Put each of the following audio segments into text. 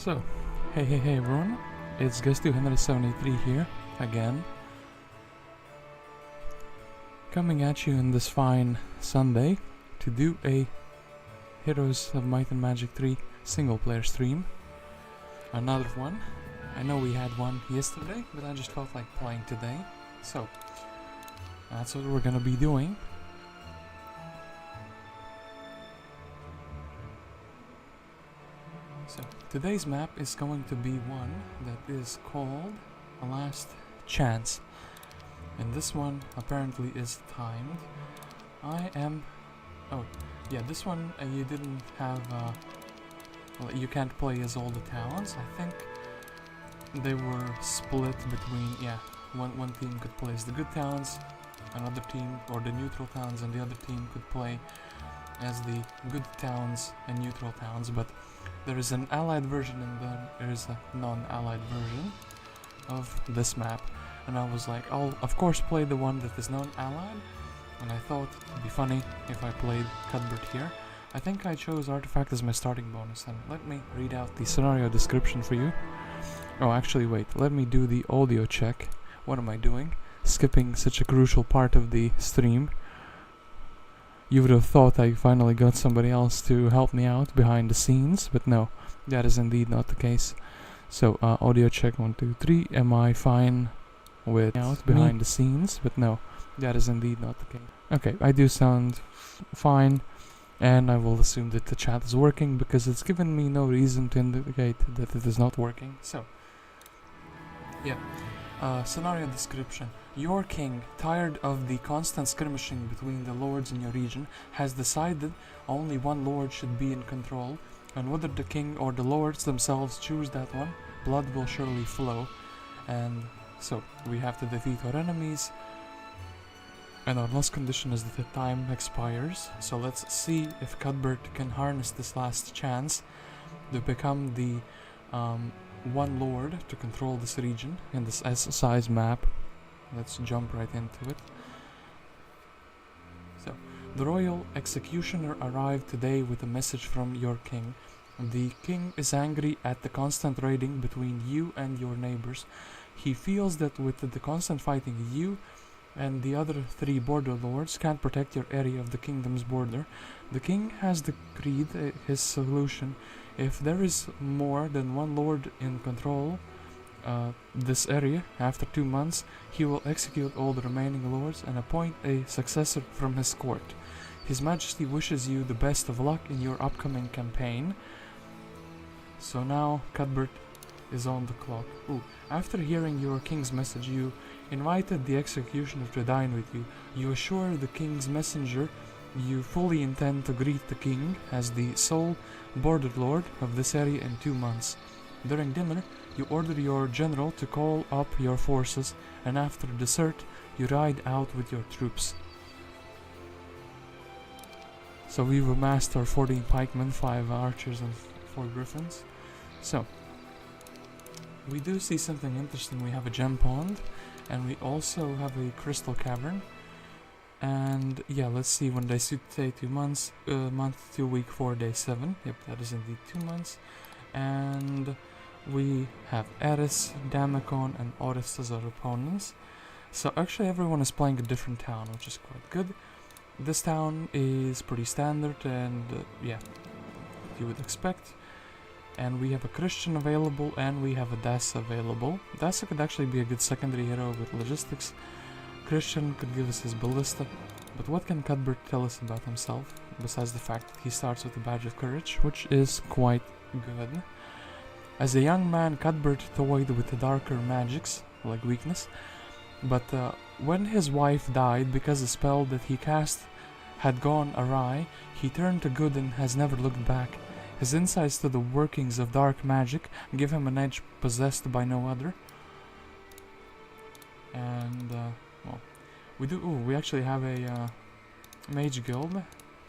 So, hey everyone, it's Guest 273 here, again. Coming at you in this fine Sunday to do a Heroes of Might and Magic 3 single player stream. Another one. I know we had one yesterday, but I just felt like playing today. So, that's what we're gonna be doing. So, today's map is going to be one that is called A Last Chance. And this one apparently is timed. Oh, yeah, this one you didn't have, well, you can't play as all the towns. I think they were split between, yeah, one team could play as the good towns, another team, or the neutral towns, and the other team could play as the good towns and neutral towns, but there is an allied version and then there is a non-allied version of this map. And I was like, I'll of course play the one that is non-allied, and I thought it'd be funny if I played Cuthbert here. I think I chose Artifact as my starting bonus, and let me read out the scenario description for you. Oh, actually wait, let me do the audio check. What am I doing? Skipping such a crucial part of the stream. You would have thought I finally got somebody else to help me out behind the scenes, but no, that is indeed not the case. So, audio check 1, 2, 3. Am I fine with out behind the scenes? But no, that is indeed not the case. Okay, I do sound fine, and I will assume that the chat is working because it's given me no reason to indicate that it is not working. So, yeah. Scenario description. Your king, tired of the constant skirmishing between the lords in your region, has decided only one lord should be in control, and whether the king or the lords themselves choose that one, blood will surely flow. And so, we have to defeat our enemies, and our last condition is that the time expires. So let's see if Cuthbert can harness this last chance to become the one lord to control this region in this S-size map. Let's jump right into it. So, the royal executioner arrived today with a message from your king. The king is angry at the constant raiding between you and your neighbors. He feels that with the constant fighting, you and the other 3 border lords can't protect your area of the kingdom's border. The king has decreed his solution. If there is more than one lord in control this area after 2 months, he will execute all the remaining lords and appoint a successor from his court. His Majesty wishes you the best of luck in your upcoming campaign. So now Cuthbert is on the clock. Ooh, after hearing your king's message, you invited the executioner to dine with you. You assure the king's messenger you fully intend to greet the king as the sole border lord of this area in 2 months. During dinner, you order your general to call up your forces, and after dessert, you ride out with your troops. So we've amassed our 14 pikemen, 5 archers and 4 griffins. So, we do see something interesting. We have a gem pond, and we also have a crystal cavern. And yeah, let's see, when they say 2 months, month 2, week 4, day 7. Yep, that is indeed 2 months. And we have Aeris, Damacon, and Oris as our opponents. So actually everyone is playing a different town, which is quite good. This town is pretty standard and yeah, what you would expect. And we have a Christian available, and we have a Dessa available. Dessa could actually be a good secondary hero with logistics. Christian could give us his ballista, but what can Cuthbert tell us about himself, besides the fact that he starts with a badge of courage, which is quite good. As a young man, Cuthbert toyed with the darker magics, like weakness, but when his wife died because the spell that he cast had gone awry, he turned to good and has never looked back. His insights to the workings of dark magic give him an edge possessed by no other. And well, we actually have a mage guild.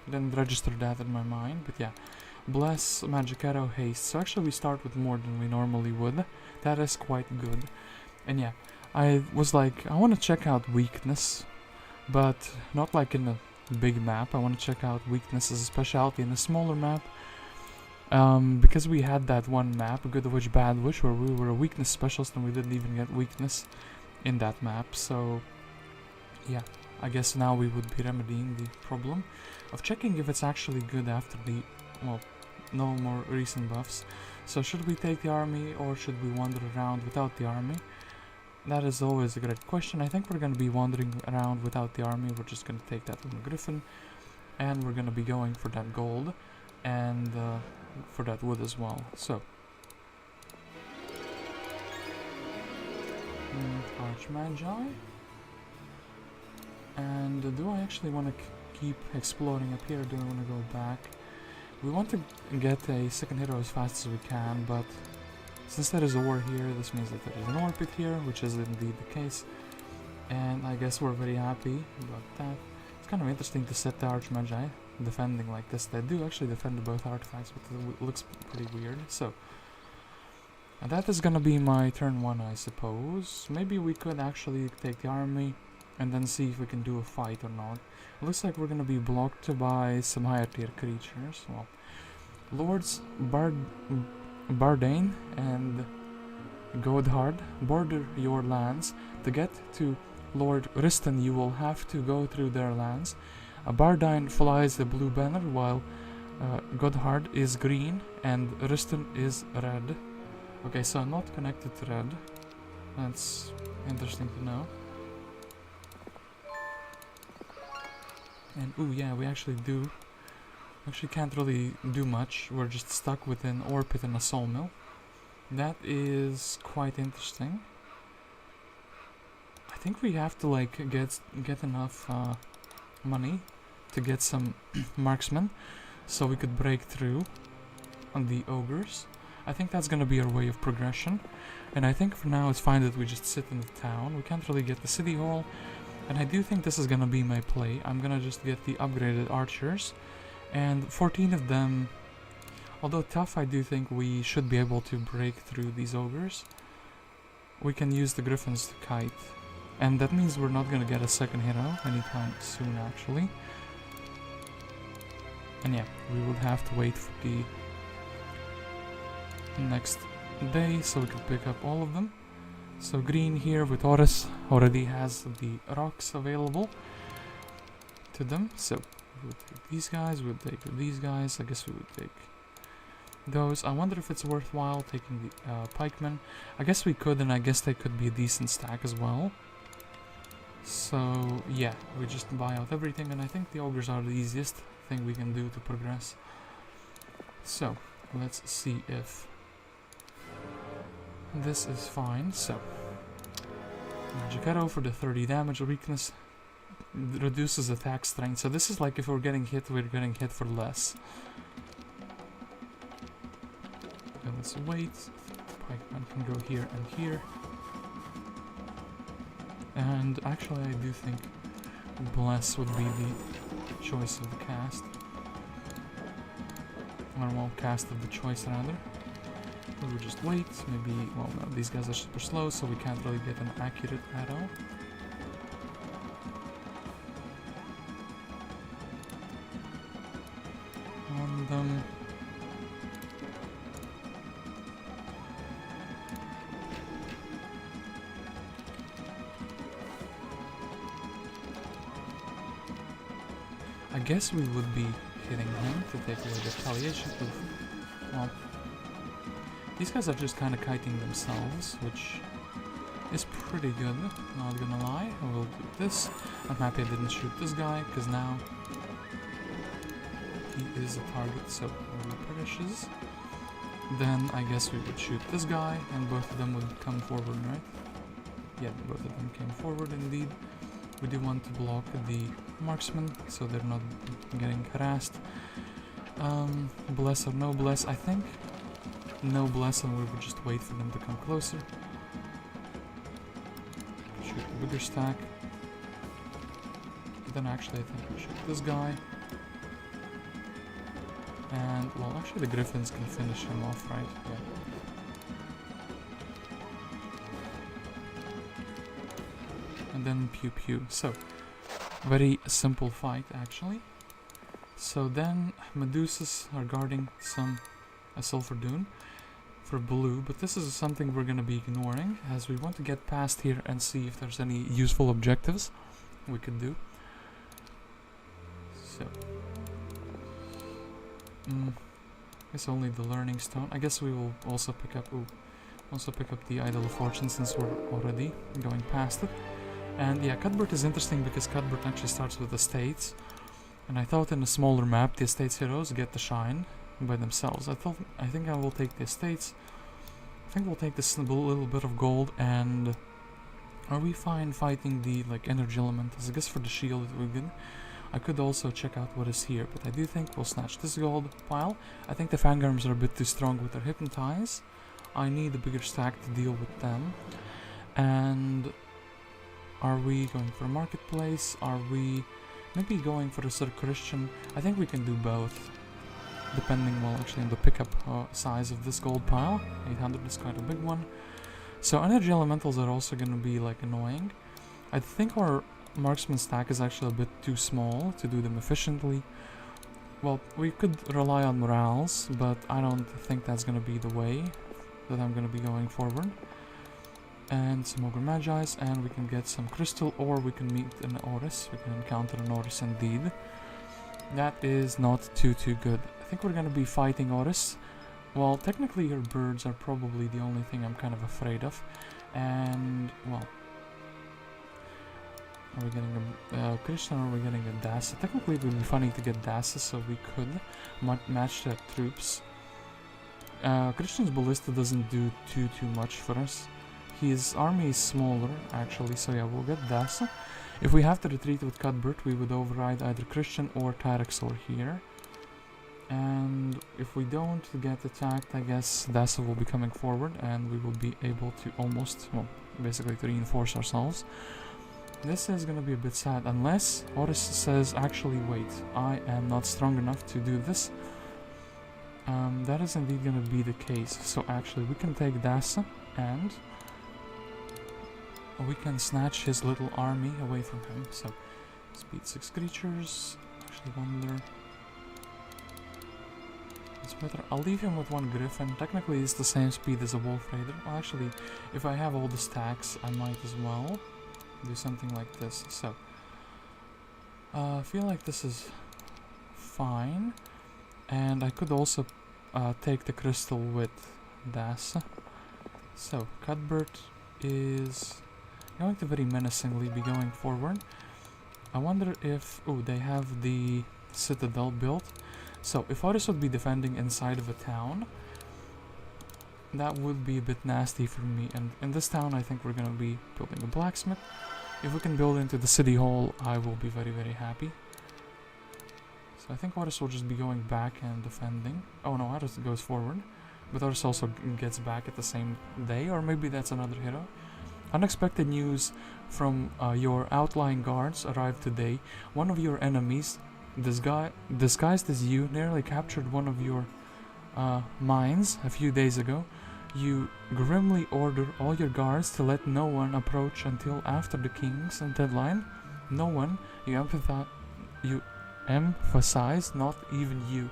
Didn't register that in my mind, but yeah. Bless, magic arrow, haste. So actually we start with more than we normally would. That is quite good. And yeah, I was like, I want to check out weakness, but not like in a big map. I want to check out weakness as a specialty in a smaller map. Because we had that one map, Good Witch, Bad Witch, where we were a weakness specialist and we didn't even get weakness in that map, so yeah, I guess now we would be remedying the problem of checking if it's actually good after the, well, no more recent buffs. So should we take the army or should we wander around without the army? That is always a great question. I think we're going to be wandering around without the army. We're just going to take that from the Griffin, and we're going to be going for that gold and for that wood as well. So Archmagi. And do I actually want to keep exploring up here, or do I want to go back? We want to get a second hero as fast as we can, but since there is a war here, this means that there is an ore pit here, which is indeed the case. And I guess we're very happy about that. It's kind of interesting to set the Archmagi defending like this. They do actually defend both artifacts, but it looks pretty weird. So, and that is gonna be my turn 1, I suppose. Maybe we could actually take the army and then see if we can do a fight or not. It looks like we're gonna be blocked by some higher tier creatures. Well, Lords Bardane and Godhard border your lands. To get to Lord Riston, you will have to go through their lands. Bardine flies the blue banner, while Godhard is green and Riston is red. Okay, so I'm not connected to red. That's interesting to know. And ooh, yeah, we actually can't really do much. We're just stuck within ore pit and a sawmill. That is quite interesting. I think we have to like get enough money to get some marksmen, so we could break through on the ogres. I think that's gonna be our way of progression. And I think for now it's fine that we just sit in the town. We can't really get the city hall. And I do think this is gonna be my play. I'm gonna just get the upgraded archers. And 14 of them, although tough, I do think we should be able to break through these ogres. We can use the griffins to kite. And that means we're not gonna get a second hero anytime soon, actually. And yeah, we would have to wait for the next day so we can pick up all of them. So green here with Oris already has the rocks available to them. So we would take these guys, we would take these guys. I guess we would take those. I wonder if it's worthwhile taking the pikemen. I guess we could, and I guess they could be a decent stack as well. So yeah, we just buy out everything, and I think the ogres are the easiest thing we can do to progress. So let's see if this is fine. So Magic Arrow for the 30 damage weakness, reduces attack strength. So this is like if we're getting hit, we're getting hit for less. Okay, let's wait. Pikeman can go here and here. And actually I do think Bless would be the choice of the cast. Or well, cast of the choice rather. We would just wait, maybe, well no, these guys are super slow, so we can't really get an accurate arrow. On them. I guess we would be hitting him to take away the retaliation of, well, these guys are just kind of kiting themselves, which is pretty good, not gonna lie. I will do this. I'm happy I didn't shoot this guy, because now he is a target, so he perishes. Then I guess we would shoot this guy, and both of them would come forward, right? Yeah, both of them came forward indeed. We do want to block the marksmen, so they're not getting harassed. Bless or no bless, I think no bless, and we would just wait for them to come closer. Shoot the bigger stack. Then actually I think we shoot this guy. And, well, actually the griffins can finish him off, right? Yeah. And then pew pew. So, very simple fight actually. So then Medusas are guarding some a Sulfur Dune for blue, but this is something we're gonna be ignoring as we want to get past here and see if there's any useful objectives we could do. So, I guess only the learning stone. I guess we will also pick up the Idol of Fortune since we're already going past it. And yeah, Cuthbert is interesting because Cuthbert actually starts with estates, and I thought in a smaller map the estates heroes get the shine by themselves. I think I will take the estates. I think we'll take this little bit of gold. And are we fine fighting the like energy elementals? I guess for the shield we're good. I could also check out what is here, but I do think we'll snatch this gold pile. I think the Fangarms are a bit too strong with their Hypnotize. I need a bigger stack to deal with them. And are we going for a marketplace? Are we maybe going for a sort of Christian? I think we can do both, depending, well, actually on the pickup size of this gold pile. 800 is quite a big one. So energy elementals are also going to be like annoying. I think our marksman stack is actually a bit too small to do them efficiently. Well, we could rely on morals, but I don't think that's going to be the way that I'm going to be going forward. And some Ogre Magi's, and we can get some crystal, or we can meet an Oris. We can encounter an Oris indeed. That is not too good. I think we're going to be fighting Oris. Well, technically your birds are probably the only thing I'm kind of afraid of. And, well, are we getting a Christian or are we getting a Dessa? Technically it would be funny to get Dessa, so we could match their troops. Christian's Ballista doesn't do too much for us. His army is smaller, actually, so yeah, we'll get Dessa. If we have to retreat with Cuthbert, we would override either Christian or Tyraxor here. And if we don't get attacked, I guess Dessa will be coming forward and we will be able to almost, well, basically to reinforce ourselves. This is gonna be a bit sad, unless Oris says, actually wait, I am not strong enough to do this. That is indeed gonna be the case. So actually we can take Dessa and we can snatch his little army away from him. So speed 6 creatures. Actually wonder, it's better. I'll leave him with 1 Griffin. Technically it's the same speed as a Wolf Raider. Well, actually, if I have all the stacks, I might as well do something like this. So I feel like this is fine, and I could also take the crystal with Dessa. So Cuthbert is going to very menacingly be going forward. I wonder if, oh, they have the citadel built. So if Oris would be defending inside of a town, that would be a bit nasty for me. And in this town I think we're gonna be building a blacksmith. If we can build into the city hall, I will be very happy. So I think Oris will just be going back and defending. Oh no, Oris goes forward, but Oris also gets back at the same day, or maybe that's another hero. Unexpected news from your outlying guards arrived today. One of your enemies, disguised as you, nearly captured one of your mines a few days ago. You grimly order all your guards to let no one approach until after the king's deadline. No one, you emphasize, not even you.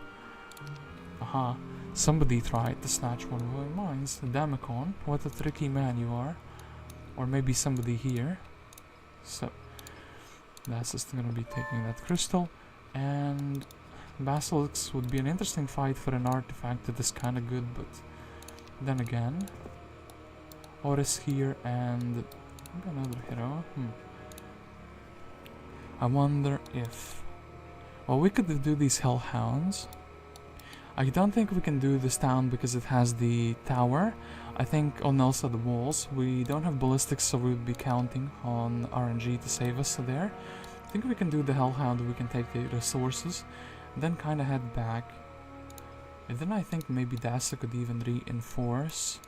Aha, somebody tried to snatch one of my mines. Damacon, what a tricky man you are. Or maybe somebody here. So that's just gonna be taking that crystal. And Basilisks would be an interesting fight for an artifact that is kinda good, but then again, Oris here and another hero. I wonder if, well, we could do these Hellhounds. I don't think we can do this town because it has the tower. I think on also the walls. We don't have ballistics, so we would be counting on RNG to save us there. I think we can do the Hellhound. We can take the resources, then kind of head back. And then I think maybe Dessa could even reinforce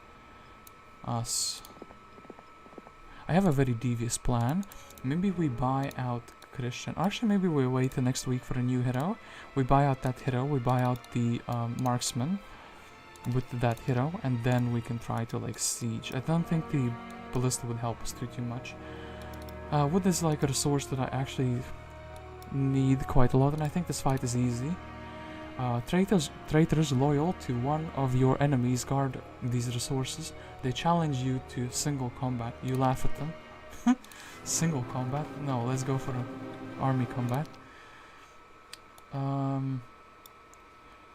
us. I have a very devious plan. Maybe we buy out Christian. Actually, maybe we wait the next week for a new hero. We buy out that hero. We buy out the marksman with that hero, and then we can try to like siege. I don't think the ballista would help us too much. Wood is like a resource that I actually need quite a lot, and I think this fight is easy. Traitors loyal to one of your enemies guard these resources. They challenge you to single combat. You laugh at them. Single combat? No, let's go for an army combat.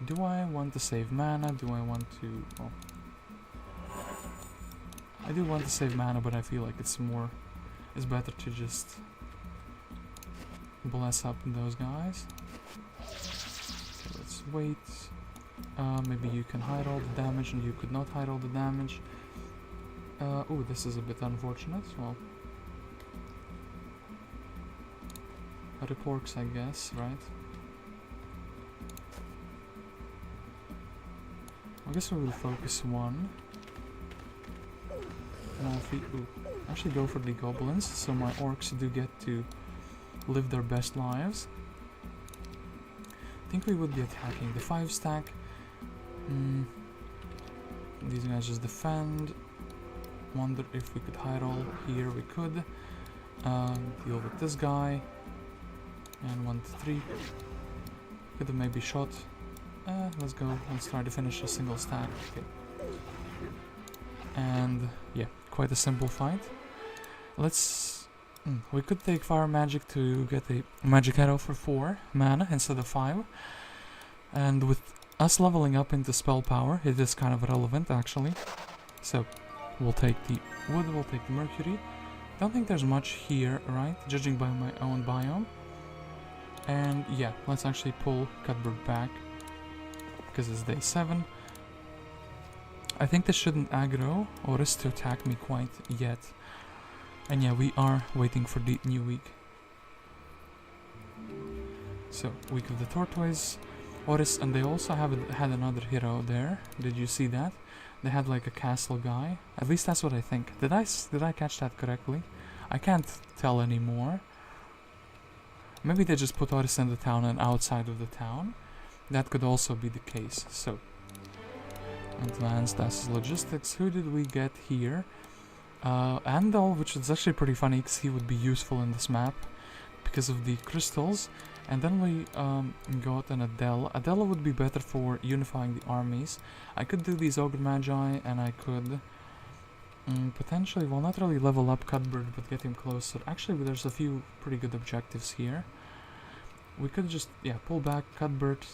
Do I want to save mana? Do I want to... Oh. I do want to save mana, but I feel like it's better to just bless up those guys. Okay, let's wait. Maybe you can hide all the damage and you could not hide all the damage. Oh, this is a bit unfortunate. Well, but it works, I guess, right? I guess we will focus one. Actually go for the goblins, so my orcs do get to live their best lives. I think we would be attacking the 5 stack. These guys just defend. Wonder if we could hide all here. We could. Deal with this guy. And 1 to 3. Could have maybe shot. Let's go. Let's try to finish a single stack. Okay. And yeah, quite a simple fight. Let's... we could take fire magic to get a magic arrow for 4 mana instead of 5. And with us leveling up into spell power, it is kind of relevant actually. So we'll take the wood, we'll take the mercury. Don't think there's much here, right? Judging by my own biome. And yeah, let's actually pull Cuthbert back because it's day 7. I think this shouldn't aggro Oris to attack me quite yet. And yeah, we are waiting for the new week. So, week of the tortoise, Oris, and they also had another hero there. Did you see that? They had like a castle guy. At least that's what I think. Did I catch that correctly? I can't tell anymore. Maybe they just put Oris in the town and outside of the town. That could also be the case. So, advanced Dessa's logistics. Who did we get here? Andal, which is actually pretty funny because he would be useful in this map because of the crystals. And then we got an Adela. Adela would be better for unifying the armies. I could do these Ogre Magi and I could potentially, well, not really level up Cuthbert, but get him closer. Actually, there's a few pretty good objectives here. We could just, yeah, pull back Cuthbert,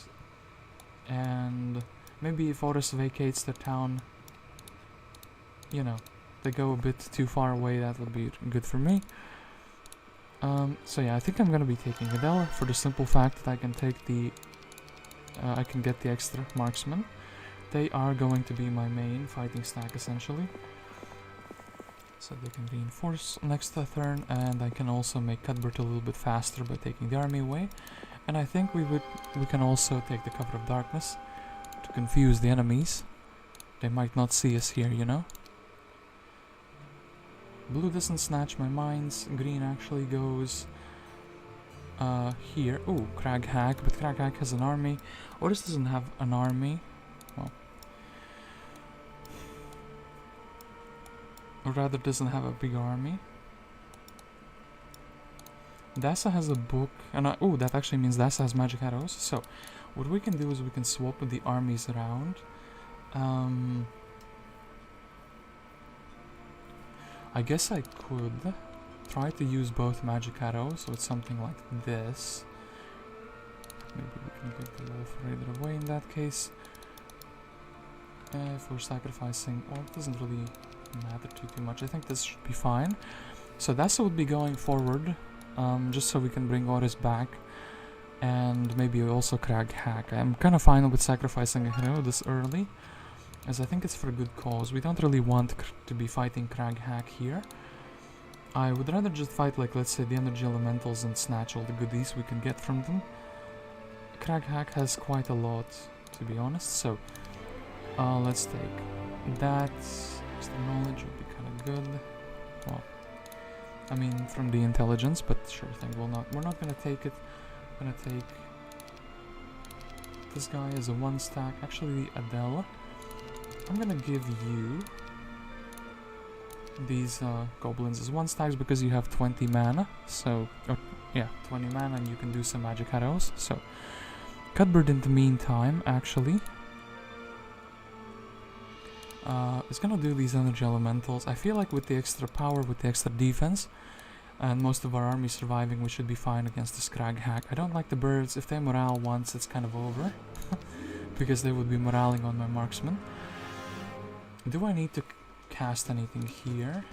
and maybe if Oris vacates the town, you know, they go a bit too far away, that would be good for me. So yeah, I think I'm gonna be taking Adela for the simple fact that I can take the, I can get the extra marksman. They are going to be my main fighting stack essentially. So they can reinforce next turn, and I can also make Cuthbert a little bit faster by taking the army away. And I think we can also take the cover of darkness to confuse the enemies. They might not see us here, you know. Blue doesn't snatch my mines. Green actually goes here. Ooh, Crag hack, but Crag hack has an army. Oris doesn't have an army. Well, or rather doesn't have a big army. Dessa has a book, and oh, that actually means Dessa has magic arrows. So what we can do is we can swap the armies around. I guess I could try to use both magic arrows, so it's something like this. Maybe we can get the Wolf Raider away in that case. If we're sacrificing, well, it doesn't really matter too much. I think this should be fine. So Dessa would be going forward, just so we can bring Oris back, and maybe also Crag hack. I'm kind of fine with sacrificing a hero this early, as I think it's for a good cause. We don't really want to be fighting Crag hack here. I would rather just fight, like, let's say the energy elementals and snatch all the goodies we can get from them. Crag hack has quite a lot, to be honest, so let's take that. Extra knowledge would be kind of good. Well, I mean, from the intelligence, but sure thing. We're not gonna take it. We're gonna take this guy as a 1 stack. Actually, Adela, I'm gonna give you these goblins as 1 stacks because you have 20 mana. So, yeah, 20 mana, and you can do some magic arrows. So, Cuthbert in the meantime, actually, is gonna do these energy elementals. I feel like with the extra power, with the extra defense, and most of our army surviving, we should be fine against this Crag hack. I don't like the birds. If they morale once, it's kind of over. Because they would be moraling on my marksman. Do I need to cast anything here?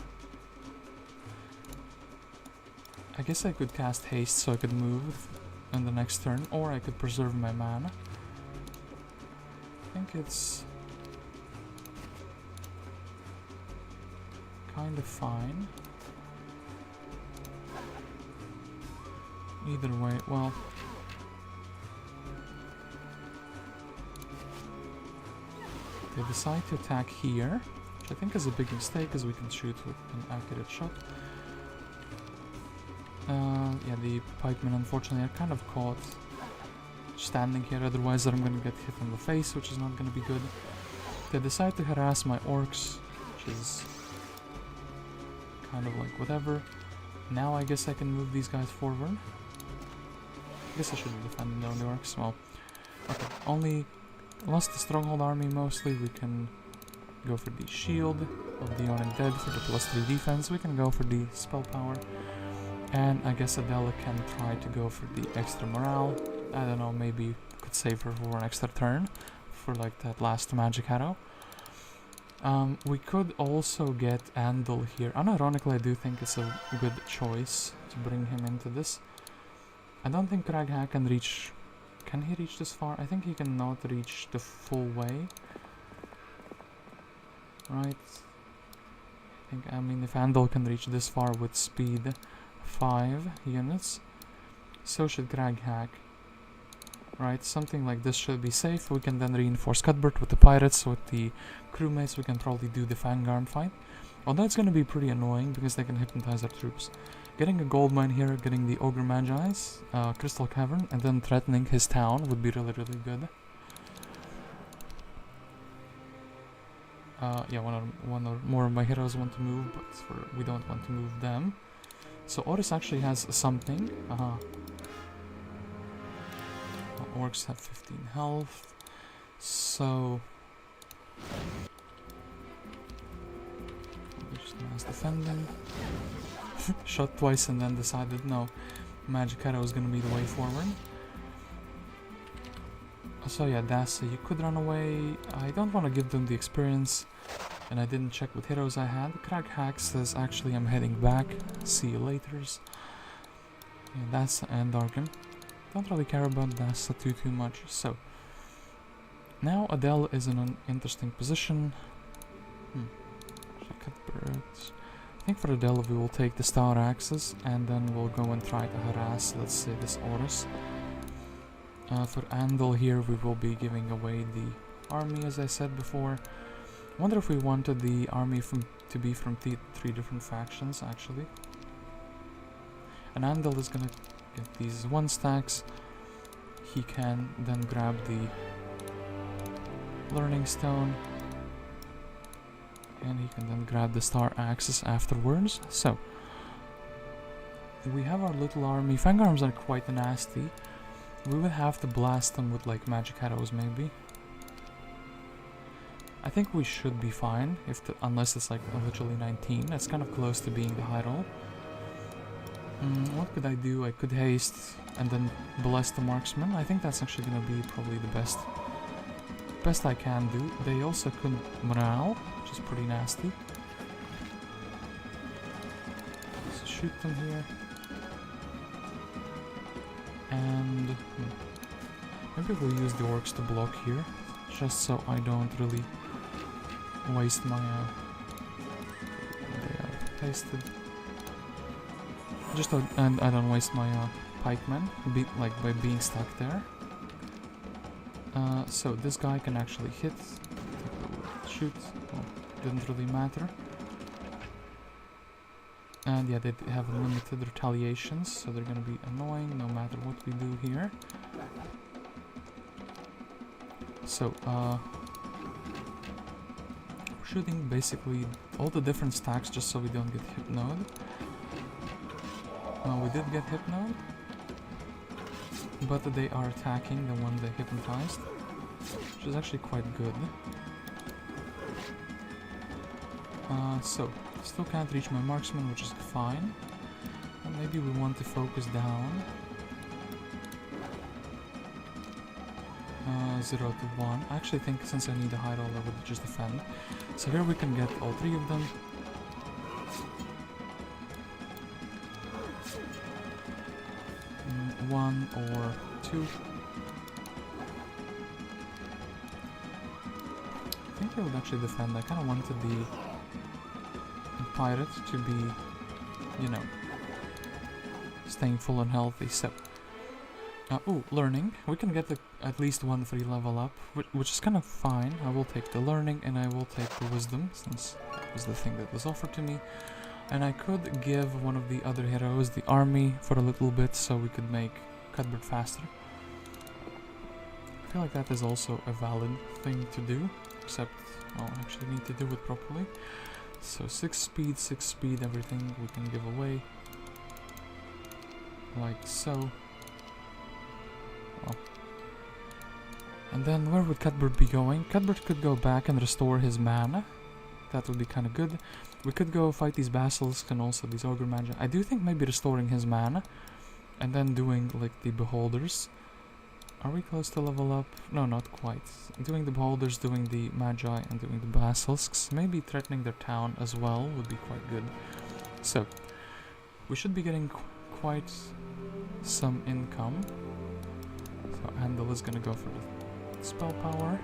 I guess I could cast haste so I could move in the next turn, or I could preserve my mana. I think it's kind of fine. Either way, well, they decide to attack here, which I think is a big mistake, as we can shoot with an accurate shot. Yeah, the pikemen unfortunately are kind of caught standing here, otherwise I'm gonna get hit in the face, which is not gonna be good. They decide to harass my orcs, which is kind of like whatever. Now I guess I can move these guys forward. I guess I should be defending the orcs. Well, okay, only lost the Stronghold army mostly. We can go for the shield of the undead for the +3 defense. We can go for the spell power. And I guess Adela can try to go for the extra morale. I don't know, maybe could save her for an extra turn for like that last magic arrow. We could also get Andal here. Unironically, I do think it's a good choice to bring him into this. I don't think Crag can reach... Can he reach this far? I think he cannot reach the full way. Right. I mean, if Andal can reach this far with speed 5 units, so should Crag. Right, something like this should be safe. We can then reinforce Cuthbert with the pirates, with the crewmates. We can probably do the Fangarm fight. Although it's going to be pretty annoying because they can hypnotize our troops. Getting a gold mine here, getting the Ogre Magi's, Crystal Cavern, and then threatening his town would be really, really good. Yeah, one or more of my heroes want to move, but we don't want to move them. So Oris actually has something. Orcs have 15 health, so just mass defending. Shot twice and then decided no, magic arrow is gonna be the way forward. So yeah, Dessa, you could run away. I don't want to give them the experience, and I didn't check what heroes I had. Crag says actually I'm heading back. See you laters. Yeah, Dessa and Darken. Don't really care about Dessa too much. So now Adela is in an interesting position. I think for Adela we will take the Star Axes and then we'll go and try to harass, let's say, this Oris. For Andal here we will be giving away the army, as I said before. I wonder if we wanted the army to be from 3 different factions actually. And Andal is gonna get these 1 stacks. He can then grab the Learning Stone, and he can then grab the Star Axes afterwards. So we have our little army. Fangarms are quite nasty. We would have to blast them with like magic arrows maybe. I think we should be fine unless it's like literally 19. That's kind of close to being the high roll. What could I do? I could haste and then bless the marksman. I think that's actually gonna be probably the best I can do. They also could morale, which is pretty nasty. So shoot them here. And maybe we'll use the orcs to block here, just so I don't really waste my they are hasted. Just and I don't waste my pikemen by being stuck there. So this guy can actually hit, shoot. Well, didn't really matter. And yeah, they have limited retaliations, so they're gonna be annoying no matter what we do here. So we're shooting basically all the different stacks just so we don't get hypnoed. We did get hypnoed. but they are attacking the one they hypnotized, which is actually quite good. So, still can't reach my marksman, which is fine. And maybe we want to focus down. 0 to 1. I actually think since I need a high roll, I would just defend. So here we can get all 3 of them. One or 2. I think I would actually defend. I kind of wanted the pirate to be, you know, staying full and healthy. So, ooh, learning. We can get at least 1 free level up, which is kind of fine. I will take the learning and I will take the wisdom, since that was the thing that was offered to me. And I could give one of the other heroes the army for a little bit, so we could make Cuthbert faster. I feel like that is also a valid thing to do, except I'll actually need to do it properly. So 6 speed, everything we can give away. Like so. Well. And then where would Cuthbert be going? Cuthbert could go back and restore his mana. That would be kind of good. We could go fight these basilisks and also these ogre magi. I do think maybe restoring his mana and then doing like the beholders. Are we close to level up? No, not quite. Doing the beholders, doing the magi, and doing the basilisks. Maybe threatening their town as well would be quite good. So, we should be getting quite some income. So Adela is gonna go for the spell power.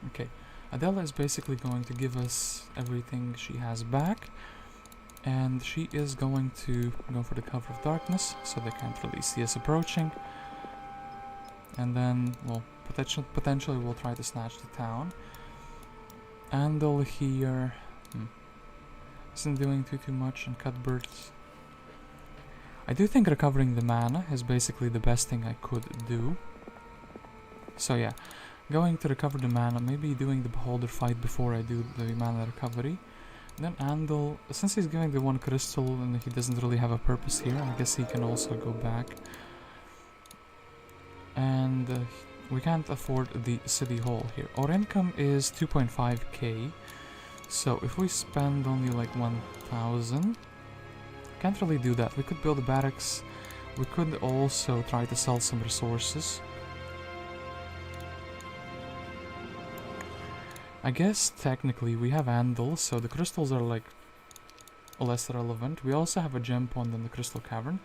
Okay, Adela is basically going to give us everything she has back. And she is going to go for the cover of darkness, so they can't really see us approaching. And then, well, potentially we'll try to snatch the town. Andal here isn't doing too much, and Cuthbert. I do think recovering the mana is basically the best thing I could do. So yeah, going to recover the mana, maybe doing the beholder fight before I do the mana recovery. Then Andal, since he's giving the 1 crystal and he doesn't really have a purpose here, I guess he can also go back. And we can't afford the city hall here. Our income is 2.5k, so if we spend only like 1,000, can't really do that. We could build a barracks, we could also try to sell some resources. I guess technically we have Andal, so the crystals are like less relevant. We also have a gem pond in the crystal cavern.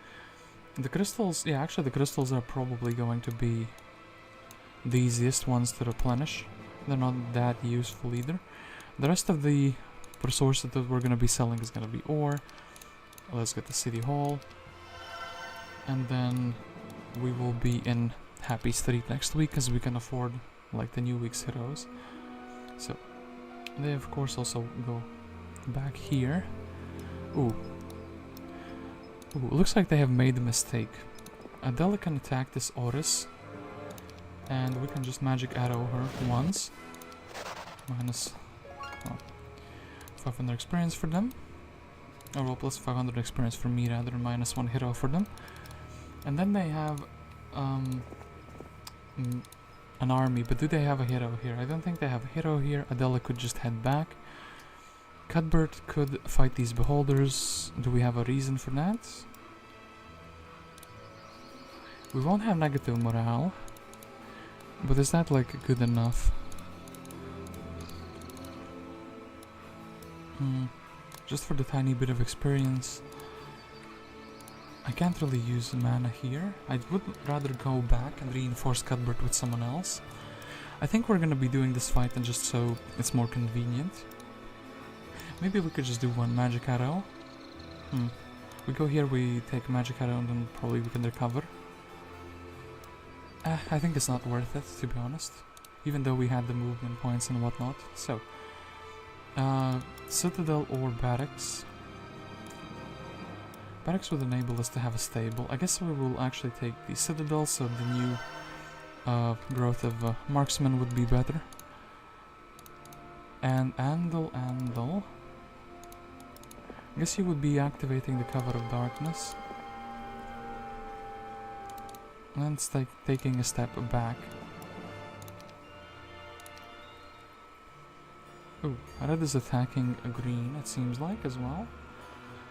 The crystals, yeah, actually the crystals are probably going to be the easiest ones to replenish. They're not that useful either. The rest of the resources that we're going to be selling is going to be ore. Let's get the city hall. And then we will be in Happy Street next week, as we can afford like the new week's heroes. So, they of course also go back here. Ooh, looks like they have made a mistake. Adela can attack this Oris, and we can just magic arrow her once. Minus 500 experience for them. Or well, plus 500 experience for me rather, minus 1 hero for them. And then they have an army, but do they have a hero here? I don't think they have a hero here. Adela could just head back. Cuthbert could fight these beholders. Do we have a reason for that? We won't have negative morale, but is that like good enough? Just for the tiny bit of experience. I can't really use mana here. I would rather go back and reinforce Cuthbert with someone else. I think we're gonna be doing this fight and just so it's more convenient. Maybe we could just do 1 magic arrow. We go here, we take magic arrow, and then probably we can recover. I think it's not worth it, to be honest. Even though we had the movement points and whatnot. So, Citadel or Barracks. Barracks would enable us to have a stable. I guess we will actually take the Citadel, so the new growth of Marksman would be better. And Andal. I guess he would be activating the cover of darkness. And it's like taking a step back. Ooh, Red is attacking a green, it seems like, as well.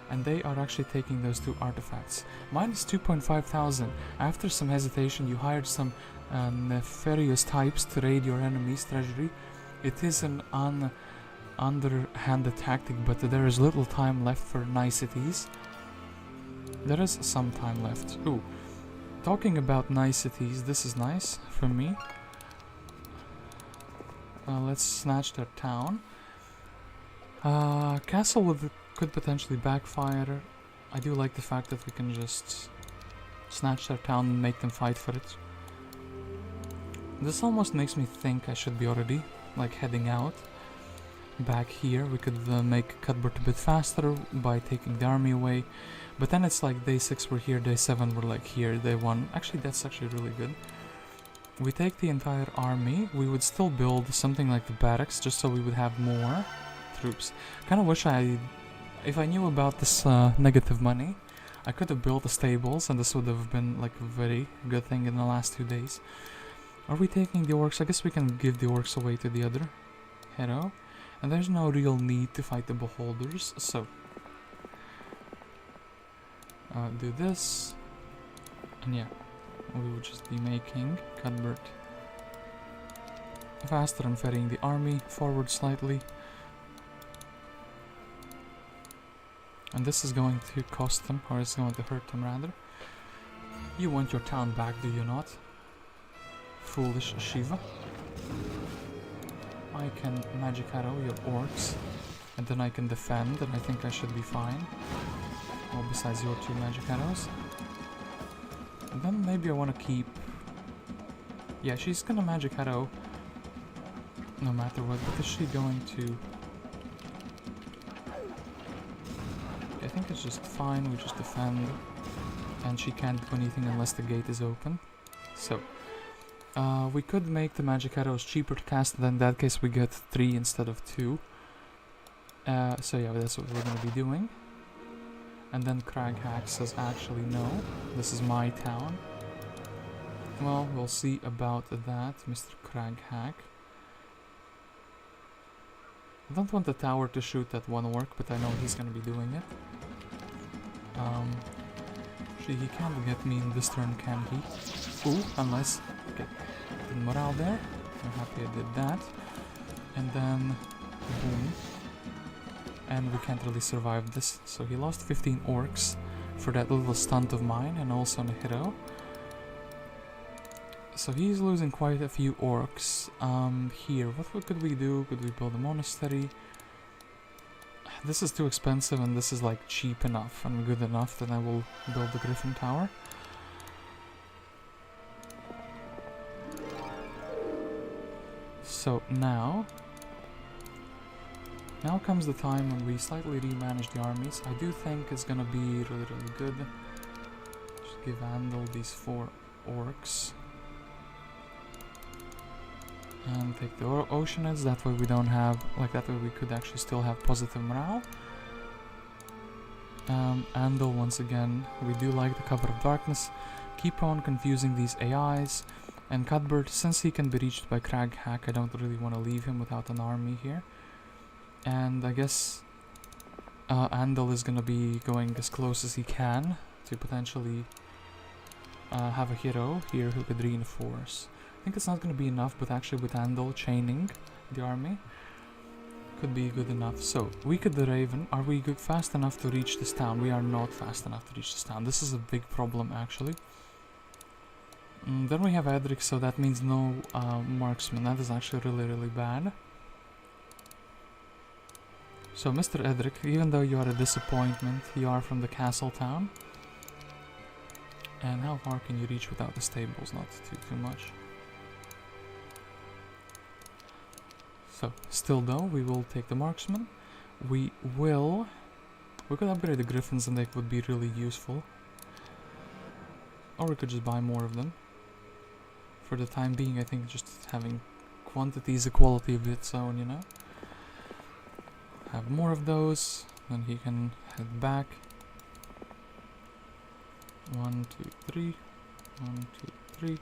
And they are actually taking those two artifacts. Minus 2,500. After some hesitation, you hired some nefarious types to raid your enemy's treasury. It is an underhanded tactic, but there is little time left for niceties. There is some time left. Ooh, talking about niceties, this is nice for me. Let's snatch their town. Castle could potentially backfire. I do like the fact that we can just snatch their town and make them fight for it. This almost makes me think I should be already like heading out. Back here we could make Cuthbert a bit faster by taking the army away. But then it's like day 6 we're here, day 7 we're like here, day 1. Actually that's actually really good. We take the entire army, we would still build something like the barracks just so we would have more troops. Kinda wish if I knew about this negative money, I could have built the stables and this would have been like a very good thing in the last 2 days. Are we taking the orcs? I guess we can give the orcs away to the other hero. And there's no real need to fight the beholders, so do this, and yeah. We would just be making Cuthbert faster and ferrying the army forward slightly. And this is going to cost them, or it's going to hurt them rather. You want your town back, do you not? Foolish Shiva. I can magic arrow your orcs, and then I can defend, and I think I should be fine. Well, besides your 2 magic arrows. And then maybe I want to keep... Yeah, she's gonna magic arrow no matter what, but is she going to... I think it's just fine, we just defend. And she can't do anything unless the gate is open. So, we could make the magic arrows cheaper to cast, then in that case we get 3 instead of 2. So yeah, that's what we're gonna be doing. And then Crag Hack says, actually no, this is my town. Well, we'll see about that, Mr. Crag Hack. I don't want the tower to shoot that one orc, but I know he's gonna be doing it. He can't get me in this turn, can he? Ooh, unless... Okay, the morale there. I'm happy I did that. And then... boom. And we can't really survive this, so he lost 15 orcs for that little stunt of mine, and also a hero. So he's losing quite a few orcs. Here, what could we do? Could we build a monastery? This is too expensive, and this is like cheap enough and good enough that I will build the Griffin Tower. So now comes the time when we slightly remanage the armies. I do think it's gonna be really, really good. Just give Andal these 4 orcs. And take the Oceanids, that way we don't have, like that way we could actually still have positive morale. Andal, once again, we do like the cover of darkness. Keep on confusing these AIs. And Cuthbert, since he can be reached by Crag Hack, I don't really want to leave him without an army here. And I guess Andal is gonna be going as close as he can to potentially have a hero here who could reinforce. I think it's not gonna be enough, but actually with Andal chaining the army could be good enough. So we could the Raven. Are we fast enough to reach this town? We are not fast enough to reach this town. This is a big problem actually. Then we have Edric, so that means no marksman. That is actually really, really bad. So, Mr. Edric, even though you are a disappointment, you are from the castle town. And how far can you reach without the stables? Not too much. So, still though, we will take the marksman. We could upgrade the griffins and they would be really useful. Or we could just buy more of them. For the time being, I think just having quantity is a quality of its own, you know? Have more of those. then he can head back. 1, 2, 3. 1, 2, 3.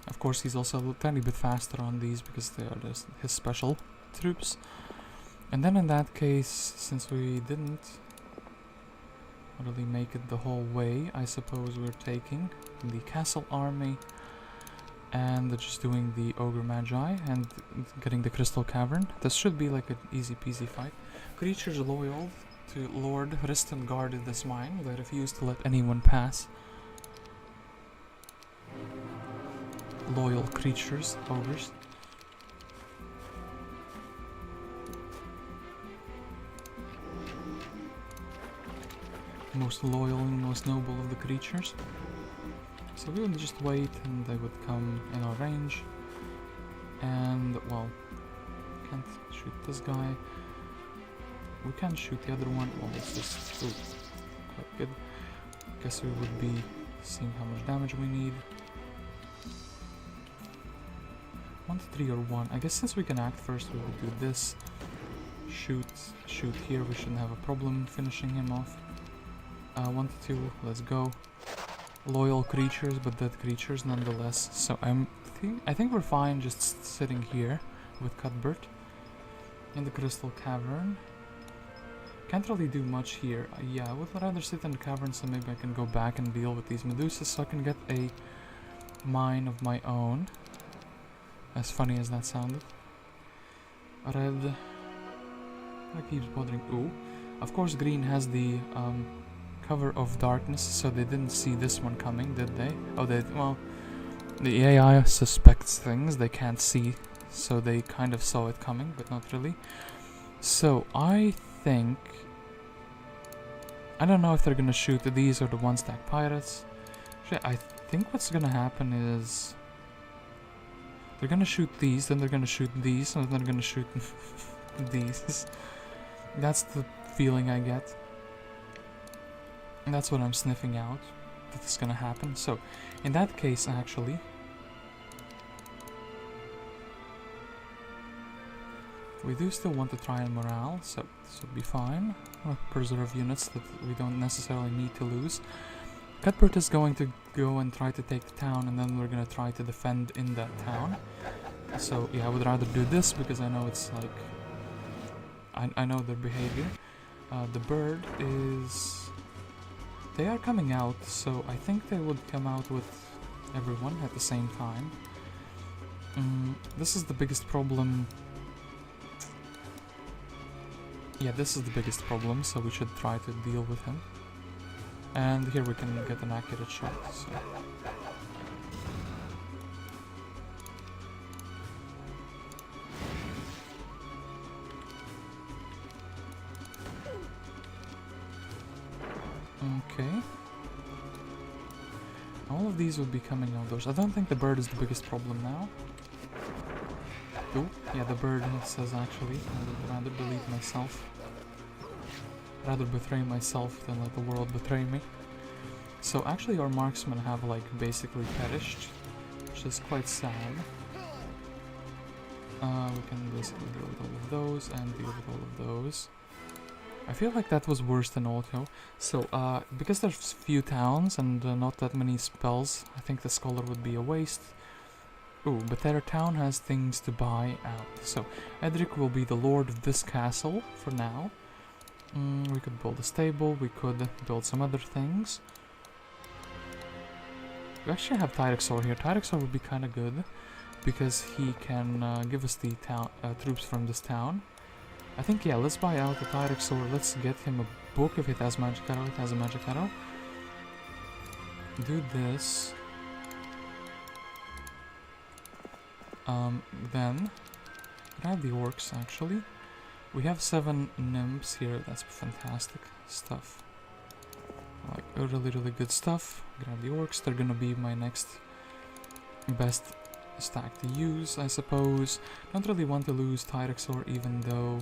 Of course, he's also a tiny bit faster on these because they are just his special troops. And then in that case, since we didn't really make it the whole way, I suppose we're taking the castle army and just doing the ogre magi and getting the crystal cavern. This should be like an easy peasy fight. Creatures loyal to Lord Riston guarded this mine. They refuse to let anyone pass. Loyal creatures, ogres. Most loyal and most noble of the creatures. So we would just wait and they would come in our range. And, well, can't shoot this guy. We can't shoot the other one. Well, it's just quite good. Guess we would be seeing how much damage we need. 1 to 3 or 1. I guess since we can act first, we will do this. Shoot here. We shouldn't have a problem finishing him off. 1 to 2. Let's go. Loyal creatures, but dead creatures nonetheless. So I think we're fine just sitting here with Cuthbert in the crystal cavern. Can't really do much here. Yeah, I would rather sit in the cavern so maybe I can go back and deal with these Medusas so I can get a mine of my own. As funny as that sounded. Red. That keeps bothering. Ooh. Of course green has the cover of darkness, so they didn't see this one coming, did they? Oh, well, the AI suspects things they can't see, so they kind of saw it coming, but not really. So I think, I don't know if they're gonna shoot these or the one-stack pirates. Actually, I think what's gonna happen is they're gonna shoot these, then they're gonna shoot these, and then they're gonna shoot these. That's the feeling I get. And that's what I'm sniffing out, that is gonna happen. So, in that case, actually, we do still want to try and morale, so this would be fine. We'll preserve units that we don't necessarily need to lose. Cuthbert is going to go and try to take the town, and then we're gonna try to defend in that town. So, yeah, I would rather do this because I know it's like... I know their behavior. The bird is... They are coming out, so I think they would come out with everyone at the same time. This is the biggest problem. Yeah, this is the biggest problem, so we should try to deal with him. And here we can get an accurate shot, so... Okay. All of these would be coming outdoors. I don't think the bird is the biggest problem now. Oh, yeah, the bird says actually, I would rather believe myself. Rather betray myself than let the world betray me. So actually our marksmen have like basically perished, which is quite sad. We can basically deal with all of those and deal with all of those. I feel like that was worse than auto. So, because there's few towns and not that many spells, I think the scholar would be a waste. Ooh, but their town has things to buy out. So, Edric will be the lord of this castle for now. We could build a stable, we could build some other things. We actually have Tyraxor here. Tyraxor would be kind of good because he can give us the troops from this town. I think, yeah, let's buy out the Tyraxor. Let's get him a book if it has magic arrow. It has a magic arrow. Do this. Then grab the orcs, actually. We have 7 nymphs here. That's fantastic stuff. Like, really, really good stuff. Grab the orcs. They're gonna be my next best stack to use, I suppose. Don't really want to lose Tyraxor, even though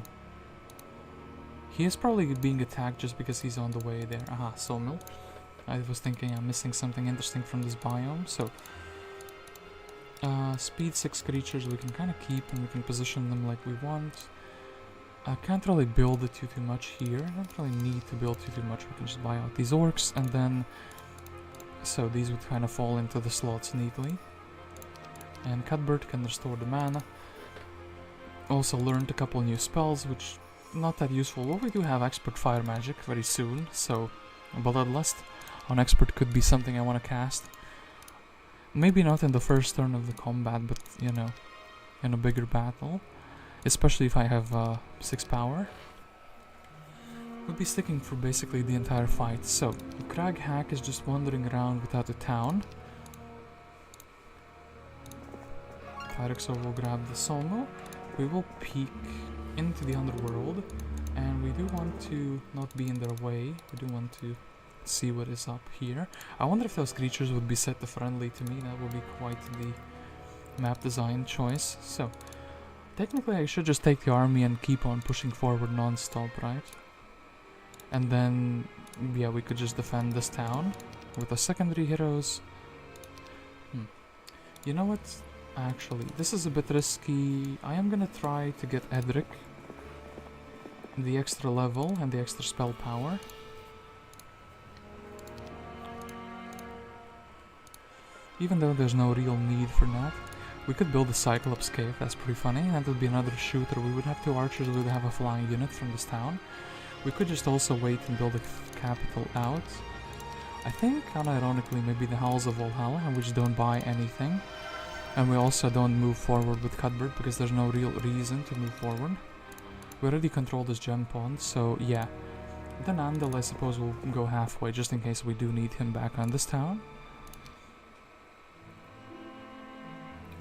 he is probably being attacked just because he's on the way there. Aha, sawmill. I was thinking I'm missing something interesting from this biome, so... speed 6 creatures we can kind of keep and we can position them like we want. I can't really build it too much here. I don't really need to build too much. We can just buy out these orcs and then... So these would kind of fall into the slots neatly. And Cuthbert can restore the mana. Also learned a couple new spells, which not that useful. Well, we do have expert fire magic very soon, so Bloodlust on expert could be something I want to cast. Maybe not in the first turn of the combat, but you know, in a bigger battle. Especially if I have 6 power. We'll be sticking for basically the entire fight. So, the Crag hack is just wandering around without a town. Tyraxor will grab the sawmill. We will peek into the underworld. And we do want to not be in their way. We do want to see what is up here. I wonder if those creatures would be set to friendly to me. That would be quite the map design choice. So, technically I should just take the army and keep on pushing forward non-stop, right? And then, yeah, we could just defend this town with the secondary heroes. You know what? Actually, this is a bit risky. I am gonna try to get Edric the extra level and the extra spell power. Even though there's no real need for that. We could build a Cyclops cave, that's pretty funny. That would be another shooter. We would have 2 archers, we would have a flying unit from this town. We could just also wait and build a capital out. I think, unironically, maybe the Halls of Valhalla, which don't buy anything. And we also don't move forward with Cuthbert because there's no real reason to move forward. We already control this gem pond, so yeah. Then Adela, I suppose, will go halfway just in case we do need him back on this town.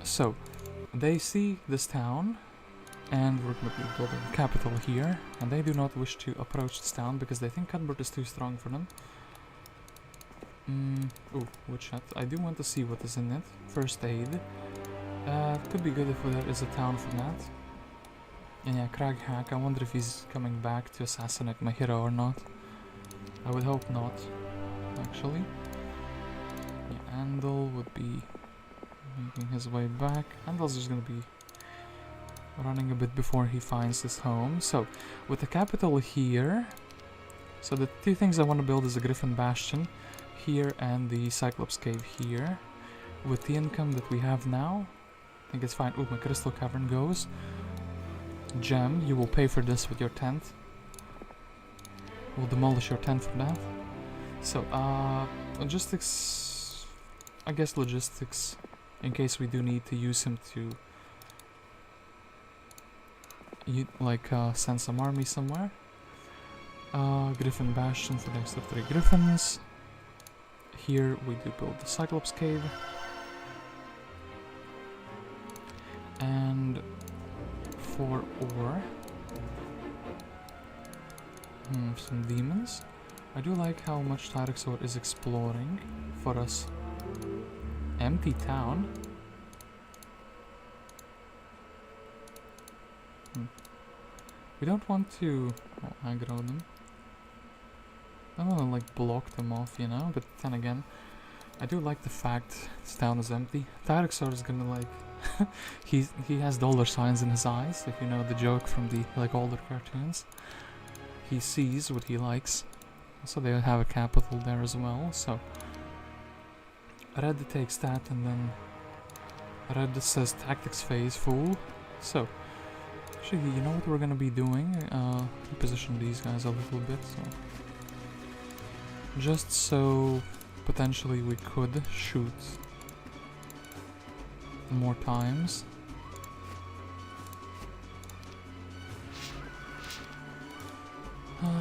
So, they see this town, and we're going to be building a capital here, and they do not wish to approach this town because they think Cuthbert is too strong for them. Ooh, woodshot. I do want to see what is in it. First aid. Could be good if there is a town for that. And yeah, Crag hack. I wonder if he's coming back to assassinate my hero or not. I would hope not, actually. Yeah, Andal would be making his way back. Andal's just gonna be running a bit before he finds his home. So, with the capital here... So the 2 things I want to build is a Griffin Bastion here and the Cyclops Cave here. With the income that we have now, I think it's fine. Ooh, my Crystal Cavern goes. Gem, you will pay for this with your tent. We'll demolish your tent for that. So, logistics... I guess logistics, in case we do need to use him to... send some army somewhere. Griffin Bastion for the extra 3 Griffins. Here we do build the Cyclops Cave. And for ore, some demons. I do like how much Tyraxor is exploring for us. Empty town. We don't want to aggro them. I don't want to block them off, you know, but then again, I do like the fact this town is empty. Tyraxor is gonna he has dollar signs in his eyes, if you know the joke from the older cartoons. He sees what he likes. So they have a capital there as well, so Red takes that, and then Red says tactics phase fool. So actually, you know what we're gonna be doing? Position these guys a little bit, so just so potentially we could shoot more times.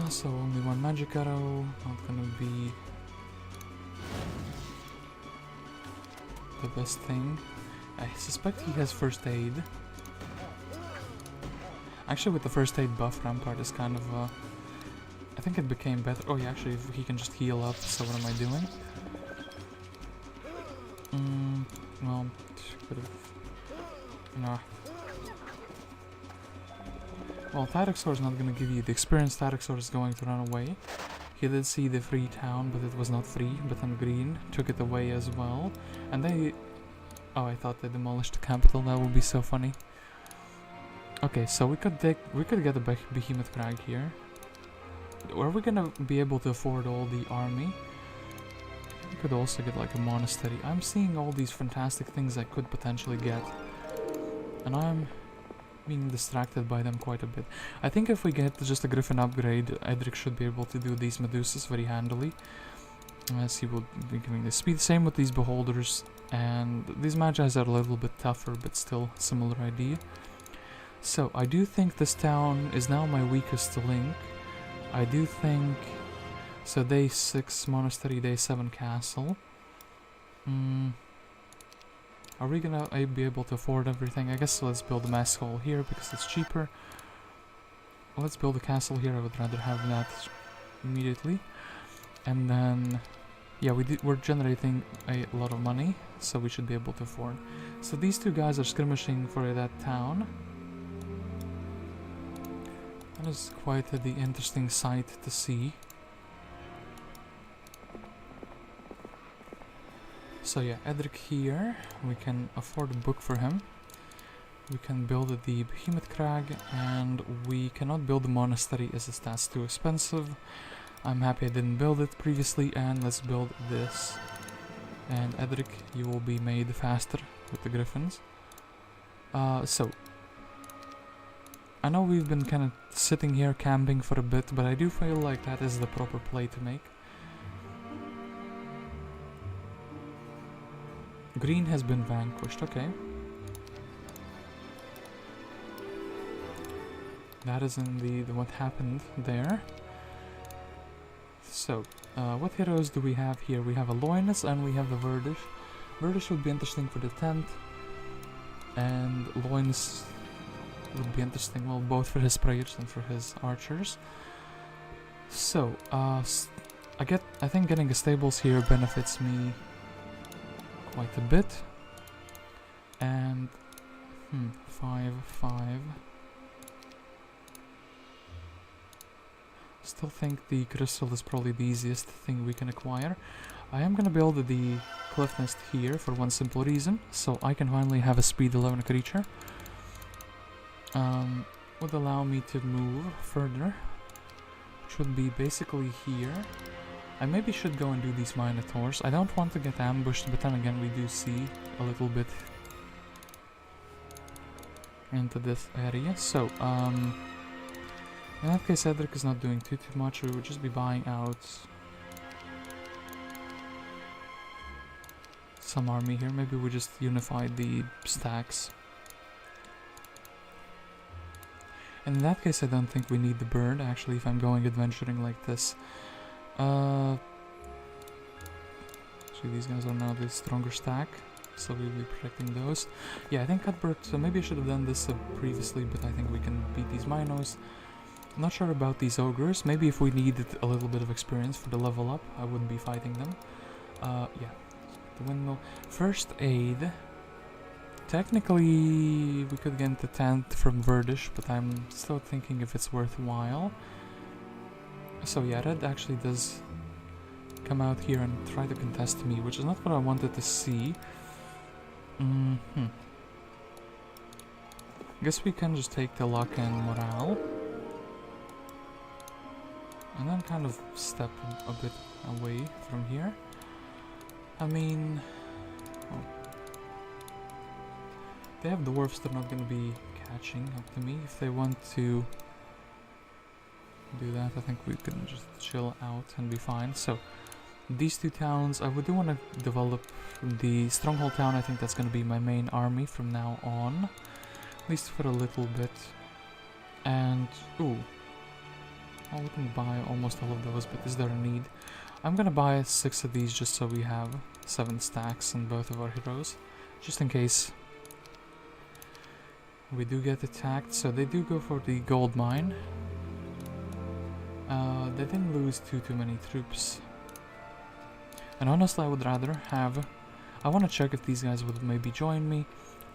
So only 1 magic arrow, not gonna be the best thing. I suspect he has first aid. Actually, with the first aid buff, Rampart is kind of I think it became better. Oh yeah, actually he can just heal up, so what am I doing? Well, could've... Nah. Well, Tyraxor is not gonna give you the experience. Tyraxor is going to run away. He did see the free town, but it was not free. But then Green took it away as well. And they... Oh, I thought they demolished the capital. That would be so funny. Okay, so we could get a behemoth crag here. Are we gonna be able to afford all the army? We could also get like a monastery. I'm seeing all these fantastic things I could potentially get, and I'm being distracted by them quite a bit. I think if we get just a griffin upgrade, Edric should be able to do these medusas very handily, as he will be giving the speed. Same with these beholders, and these magi's are a little bit tougher, but still similar idea. So I do think this town is now my weakest link. I do think so. Day 6 monastery, day 7 castle. Are we gonna be able to afford everything? I guess let's build a mass hall here because it's cheaper. Let's build a castle here. I would rather have that immediately. And then, yeah, we're generating a lot of money, so we should be able to afford. So these two guys are skirmishing for that town. That is quite the interesting sight to see. So yeah, Edric here, we can afford a book for him. We can build the behemoth crag, and we cannot build a monastery as that's too expensive. I'm happy I didn't build it previously, and let's build this. And Edric, you will be made faster with the griffins. So I know we've been kind of sitting here camping for a bit, but I do feel like that is the proper play to make. Green has been vanquished, okay. That is indeed what happened there. So, what heroes do we have here? We have a Loynis and we have a Verdish. Verdish would be interesting for the tent, and Loynis would be interesting, well, both for his prayers and for his archers. So, I think getting a stables here benefits me quite a bit. And 5. Still think the crystal is probably the easiest thing we can acquire. I am gonna build the cliff nest here for one simple reason, so I can finally have a speed 11 creature. Would allow me to move further, which would be basically here. I maybe should go and do these minotaurs. I don't want to get ambushed, but then again we do see a little bit into this area. So, in that case Edric is not doing too much. We would just be buying out some army here. Maybe we just unify the stacks. And in that case I don't think we need the bird, actually, if I'm going adventuring like this. Actually, these guys are now the stronger stack, so we'll be protecting those. Yeah, I think Cuthbert, so maybe I should have done this previously, but I think we can beat these minos. I'm not sure about these ogres. Maybe if we needed a little bit of experience for the level up, I wouldn't be fighting them. Yeah, the windmill. First aid. Technically, we could get the tent from Verdish, but I'm still thinking if it's worthwhile. So yeah, Red actually does come out here and try to contest me, which is not what I wanted to see. Guess we can just take the luck and morale. And then kind of step a bit away from here. I mean, they have dwarves, they're not going to be catching up to me. If they want to do that, I think we can just chill out and be fine. So, these two towns, I do want to develop the Stronghold town. I think that's going to be my main army from now on, at least for a little bit. And, ooh, well, we can buy almost all of those, but is there a need? I'm going to buy 6 of these just so we have 7 stacks in both of our heroes, just in case we do get attacked. So they do go for the gold mine. They didn't lose too many troops. And honestly, I would rather have... I want to check if these guys would maybe join me,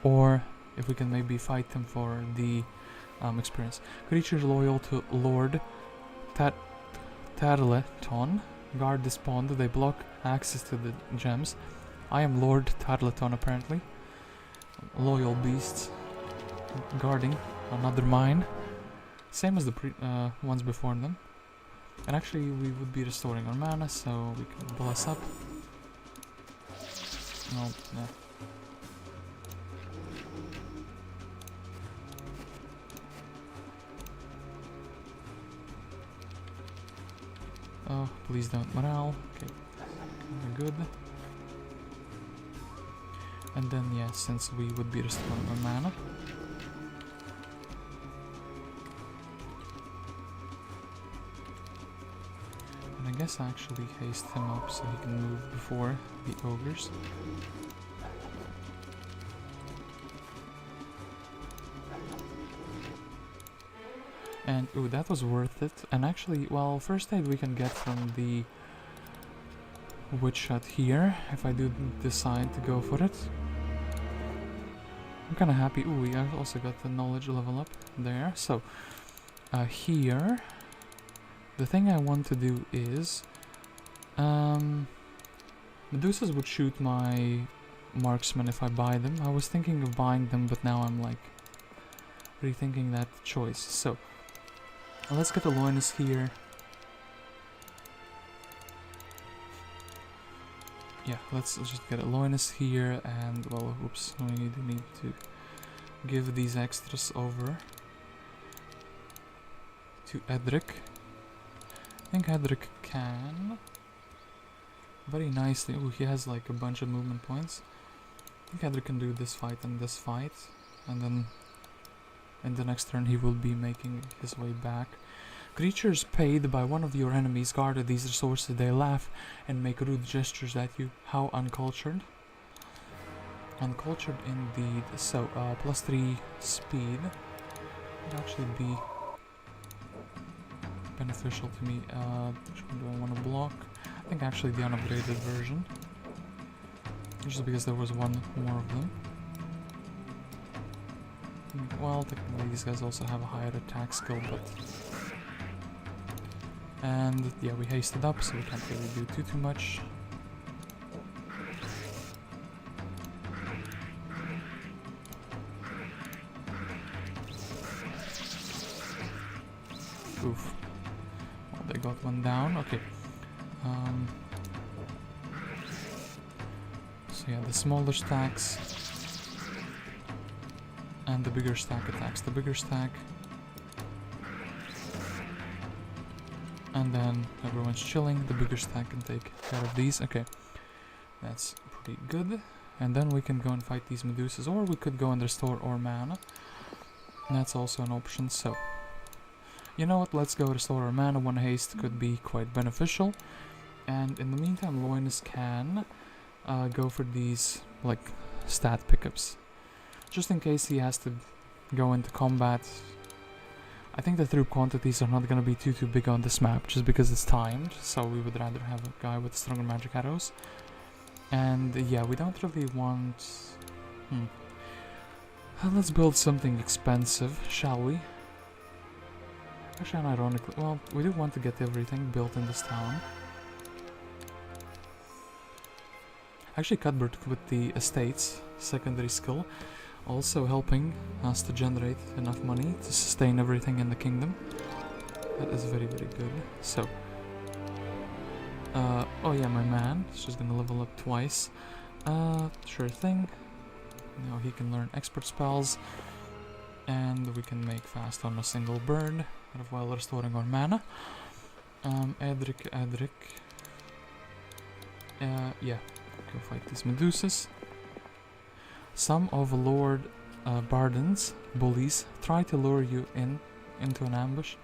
or if we can maybe fight them for the experience. Creatures loyal to Lord Tarleton guard this pond. They block access to the gems. I am Lord Tarleton, apparently. Loyal beasts guarding another mine. Same as the ones before them. And actually we would be restoring our mana, so we can bless up. No, nah. Oh, please don't morale. Okay, good. And then, yeah, since we would be restoring our mana. And I guess I actually haste him up so he can move before the ogres. And, ooh, that was worth it. And actually, well, first aid we can get from the witch shot here, if I do decide to go for it. I'm kinda happy. Ooh, we also got the knowledge level up there. So, here, the thing I want to do is, Medusas would shoot my marksman if I buy them. I was thinking of buying them, but now I'm like rethinking that choice. So, let's get the Loynis here. Yeah, let's just get a Loynis here, and, well, oops, we need to give these extras over to Edric. I think Edric can very nicely. Oh, he has like a bunch of movement points. I think Edric can do this fight, and then in the next turn he will be making his way back. Creatures paid by one of your enemies guarded these resources. They laugh and make rude gestures at you. How uncultured. Uncultured indeed. So, +3 speed would actually be beneficial to me. Which one do I want to block? I think actually the unupgraded version. Just because there was one more of them. Well, technically these guys also have a higher attack skill, but... And yeah, we hasted up, so we can't really do too much. Oof. Well, they got one down. Okay. So yeah, the smaller stacks and the bigger stack attacks the bigger stack. And then everyone's chilling, the bigger stack can take care of these. Okay, that's pretty good. And then we can go and fight these Medusas, or we could go and restore our mana. That's also an option, so... You know what, let's go restore our mana. One haste could be quite beneficial. And in the meantime, Loynis can go for these, like, stat pickups. Just in case he has to go into combat. I think the troop quantities are not going to be too big on this map, just because it's timed, so we would rather have a guy with stronger magic arrows. And yeah, we don't really want... Let's build something expensive, shall we? Actually, unironically, well, we do want to get everything built in this town. Actually, Cuthbert with the estates, secondary skill, also helping us to generate enough money to sustain everything in the kingdom. That is very, very good. So, oh yeah, my man is just gonna level up twice. Sure thing. Now he can learn expert spells, and we can make fast on a single burn while restoring our mana. Edric. Yeah, go fight these Medusas. Some overlord Bardens, bullies, try to lure you into an ambush.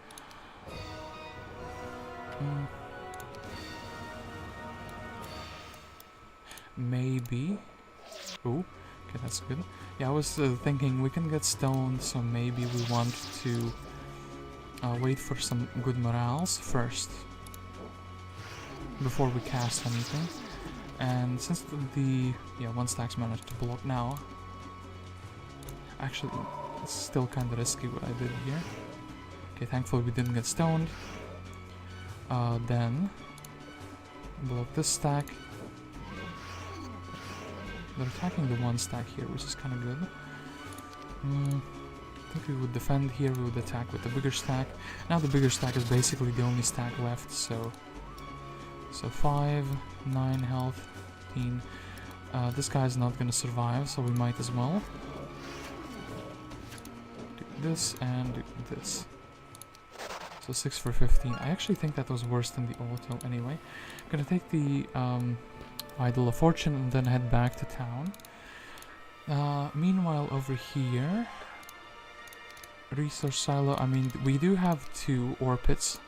Maybe. Oh, okay, that's good. Yeah, I was thinking we can get stoned, so maybe we want to wait for some good morales first before we cast anything. And since the one stack's managed to block now, actually it's still kind of risky what I did here. Okay, thankfully we didn't get stoned. Then block this stack. They're attacking the one stack here, which is kind of good. I think we would defend here, we would attack with the bigger stack. Now the bigger stack is basically the only stack left, so 5, 9 health, 15. This guy's not gonna survive, so we might as well do this and do this. So 6 for 15. I actually think that was worse than the auto anyway. I'm gonna take the Idol of Fortune and then head back to town. Meanwhile over here, resource silo, I mean we do have 2 ore pits.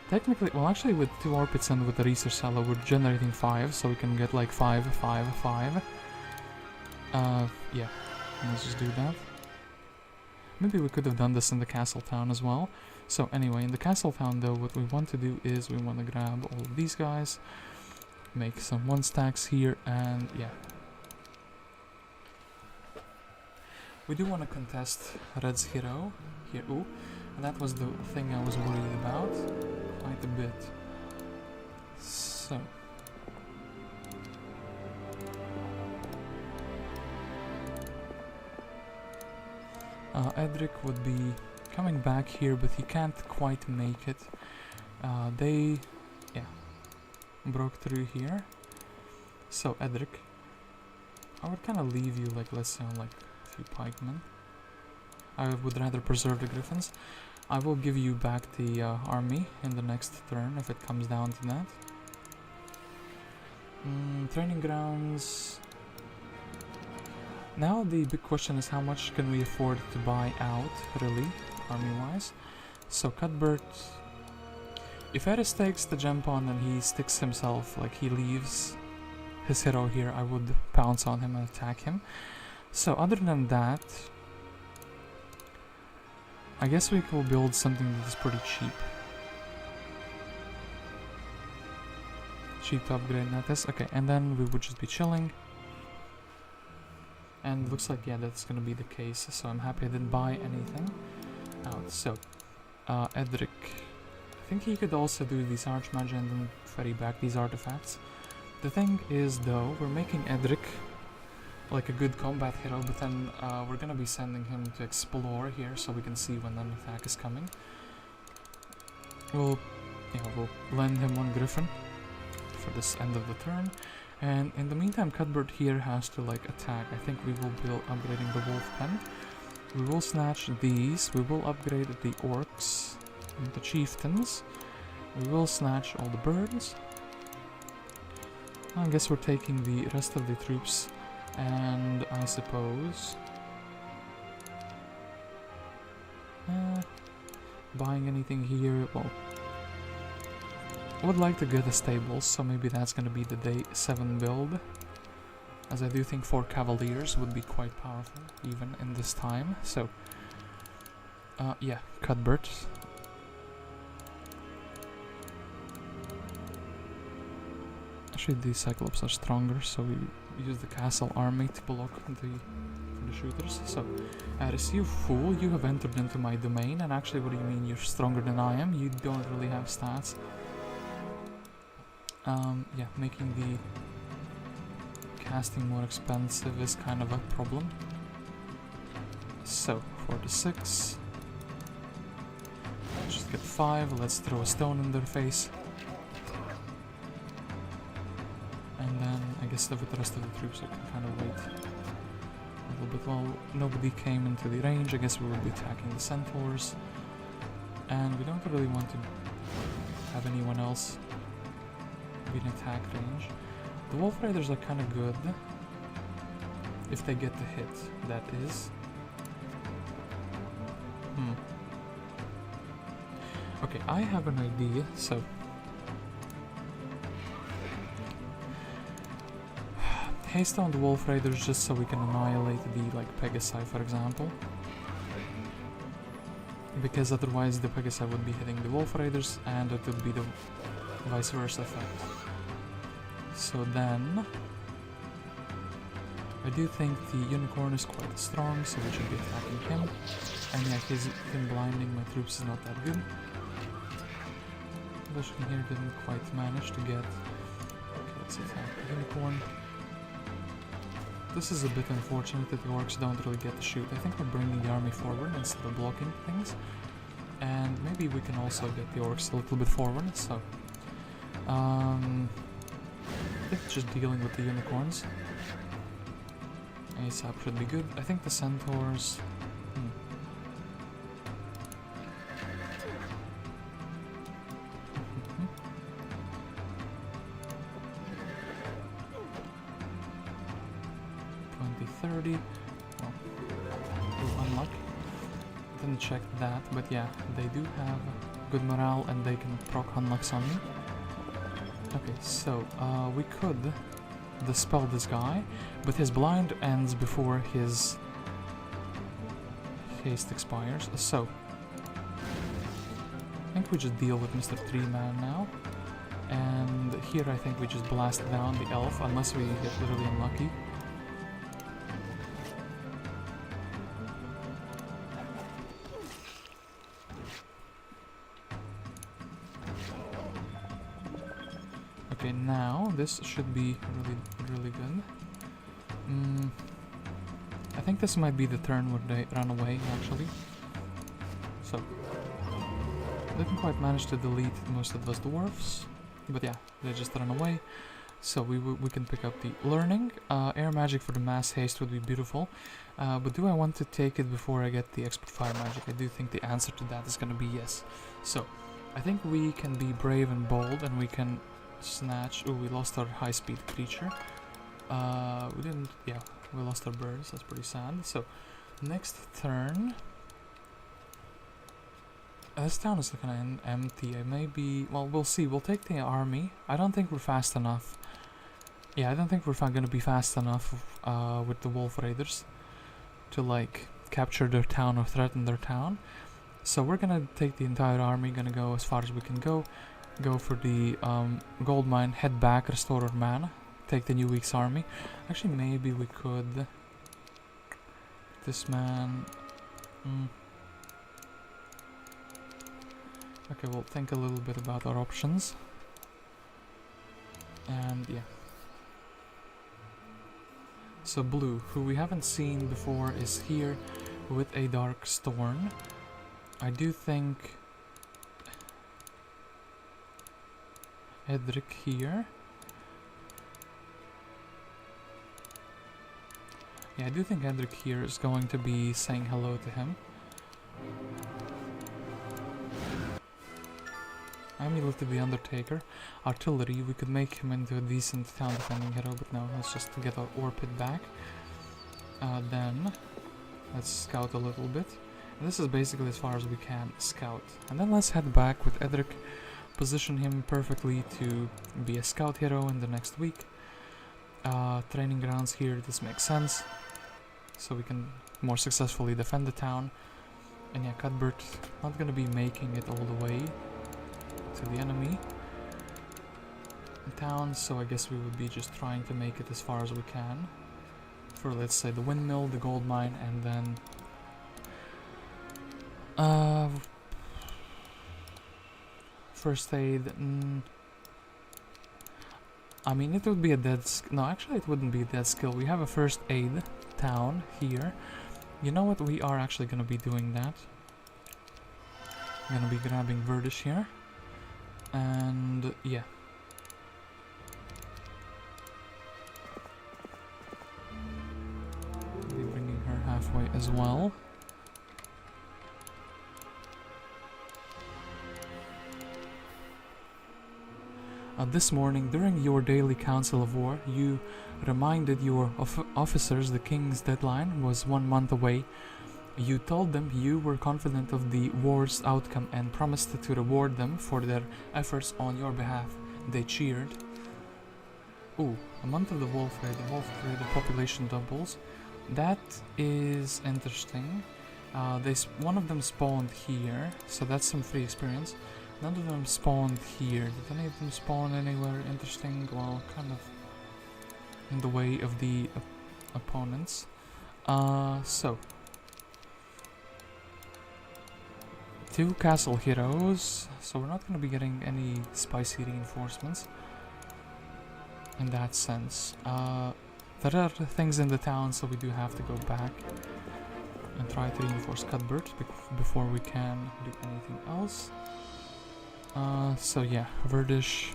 Technically, well actually with 2 ore pits and with the resource silo we're generating 5, so we can get like 5, 5, 5. Yeah, let's just do that. Maybe we could have done this in the castle town as well. So anyway, in the castle town though, what we want to do is we want to grab all of these guys, make some 1 stacks here, and yeah. We do want to contest Red's hero here, ooh, and that was the thing I was worried about quite a bit. So Edric would be coming back here, but he can't quite make it. They, yeah, broke through here. So Edric, I would kind of leave you, like, let's say on like a few pikemen. I would rather preserve the griffins. I will give you back the army in the next turn if it comes down to that. Training grounds. Now the big question is how much can we afford to buy out, really, army-wise. So Cuthbert, if Aeris takes the gem pawn and he sticks himself, like he leaves his hero here, I would pounce on him and attack him. So other than that, I guess we will build something that is pretty cheap. Cheap to upgrade, that is. Okay, and then we would just be chilling. And looks like, yeah, that's gonna be the case, so I'm happy I didn't buy anything out. So, Edric, I think he could also do these Archmage and then ferry back these artifacts. The thing is, though, we're making Edric like a good combat hero, but then we're gonna be sending him to explore here, so we can see when an attack is coming. We'll lend him 1 griffin for this end of the turn. And in the meantime, Cuthbert here has to like attack. I think we will be upgrading the wolf pen. We will snatch these. We will upgrade the orcs and the chieftains. We will snatch all the birds. I guess we're taking the rest of the troops, and I suppose buying anything here. Well, I would like to get a stables, so maybe that's gonna be the day 7 build, as I do think 4 cavaliers would be quite powerful even in this time. So yeah, Cuthbert. Actually the Cyclops are stronger, so we use the castle army to block the shooters. So Aeris, you fool, you have entered into my domain, and actually what do you mean you're stronger than I am? You don't really have stats. Yeah, making the casting more expensive is kind of a problem. So, 4 to 6. Just get 5, let's throw a stone in their face. And then, I guess with the rest of the troops I can kind of wait a little bit. Well, nobody came into the range, I guess we will be attacking the centaurs. And we don't really want to have anyone else in attack range. The Wolf Raiders are kind of good if they get the hit, that is. Okay, I have an idea, so haste on the Wolf Raiders just so we can annihilate the like Pegasi, for example. Because otherwise the Pegasi would be hitting the Wolf Raiders and it would be the vice versa effect. So then, I do think the Unicorn is quite strong, so we should be attacking him. And yeah, him blinding my troops is not that good. Bushkin here didn't quite manage to get... Okay, let's attack the Unicorn. This is a bit unfortunate that the orcs don't really get to shoot. I think we're bringing the army forward instead of blocking things. And maybe we can also get the orcs a little bit forward, so... I think just dealing with the unicorns. ASAP should be good. I think the centaurs... 30. Well, unlucky. Didn't check that, but yeah, they do have good morale and they can proc unlocks on me. Okay, so we could dispel this guy, but his blind ends before his haste expires, so I think we just deal with Mr. 3-man now. And here I think we just blast down the elf, unless we get really unlucky. Okay, now this should be really good. I think this might be the turn where they run away, actually. So, didn't quite manage to delete most of those dwarfs, but yeah, they just run away. So we can pick up the learning. Air magic for the mass haste would be beautiful, but do I want to take it before I get the expert fire magic? I do think the answer to that is gonna be yes. So, I think we can be brave and bold, and we can snatch. Oh, we lost our high-speed creature. We didn't. Yeah, we lost our birds. That's pretty sad. So, next turn. This town is looking empty. I may be. Well, we'll see. We'll take the army. I don't think we're fast enough. Yeah, I don't think we're gonna be fast enough with the wolf raiders to like capture their town or threaten their town. So we're gonna take the entire army. Gonna go as far as we can go. Go for the gold mine, head back, restore our mana, take the New Week's army. Actually, maybe we could... This man... Okay, we'll think a little bit about our options. And yeah. So Blue, who we haven't seen before, is here with a Darkstorn. I do think... Edric here. Yeah, I do think Edric here is going to be saying hello to him. I'm able to the Undertaker. Artillery, we could make him into a decent town defending hero, but no, let's just get our ore pit back. Then, let's scout a little bit. And this is basically as far as we can scout. And then let's head back with Edric. Position him perfectly to be a scout hero in the next week. Training grounds here, this makes sense. So we can more successfully defend the town. And yeah, Cuthbert not gonna be making it all the way to the enemy town, so I guess we would be just trying to make it as far as we can. For let's say the windmill, the gold mine, and then first aid. I mean, it would be a dead no, actually it wouldn't be a dead skill. We have a first aid town here. You know what? We are actually going to be doing that. I'm going to be grabbing Verdish here. And yeah. I'll be bringing her halfway as well. This morning, during your daily council of war, you reminded your officers the king's deadline was 1 month away. You told them you were confident of the war's outcome and promised to reward them for their efforts on your behalf. They cheered. Ooh, a month of the wolf raid. The wolf raid, the population doubles. That is interesting. One of them spawned here, so that's some free experience. None of them spawned here. Did any of them spawn anywhere interesting? Well, kind of in the way of the opponents. So 2 castle heroes. So we're not going to be getting any spicy reinforcements in that sense. There are things in the town, so we do have to go back and try to reinforce Cuthbert before we can do anything else. So yeah, Verdish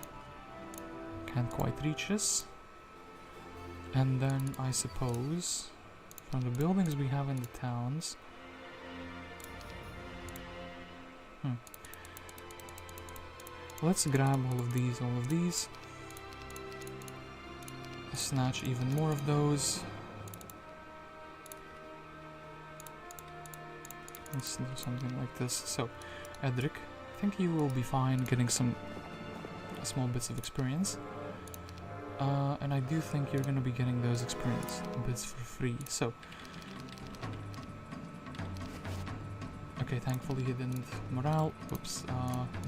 can't quite reach us. And then I suppose from the buildings we have in the towns. Let's grab all of these. Snatch even more of those. Let's do something like this. So, Edric, I think you will be fine getting some small bits of experience. And I do think you're gonna be getting those experience bits for free, so... Okay, thankfully he didn't morale. Oops,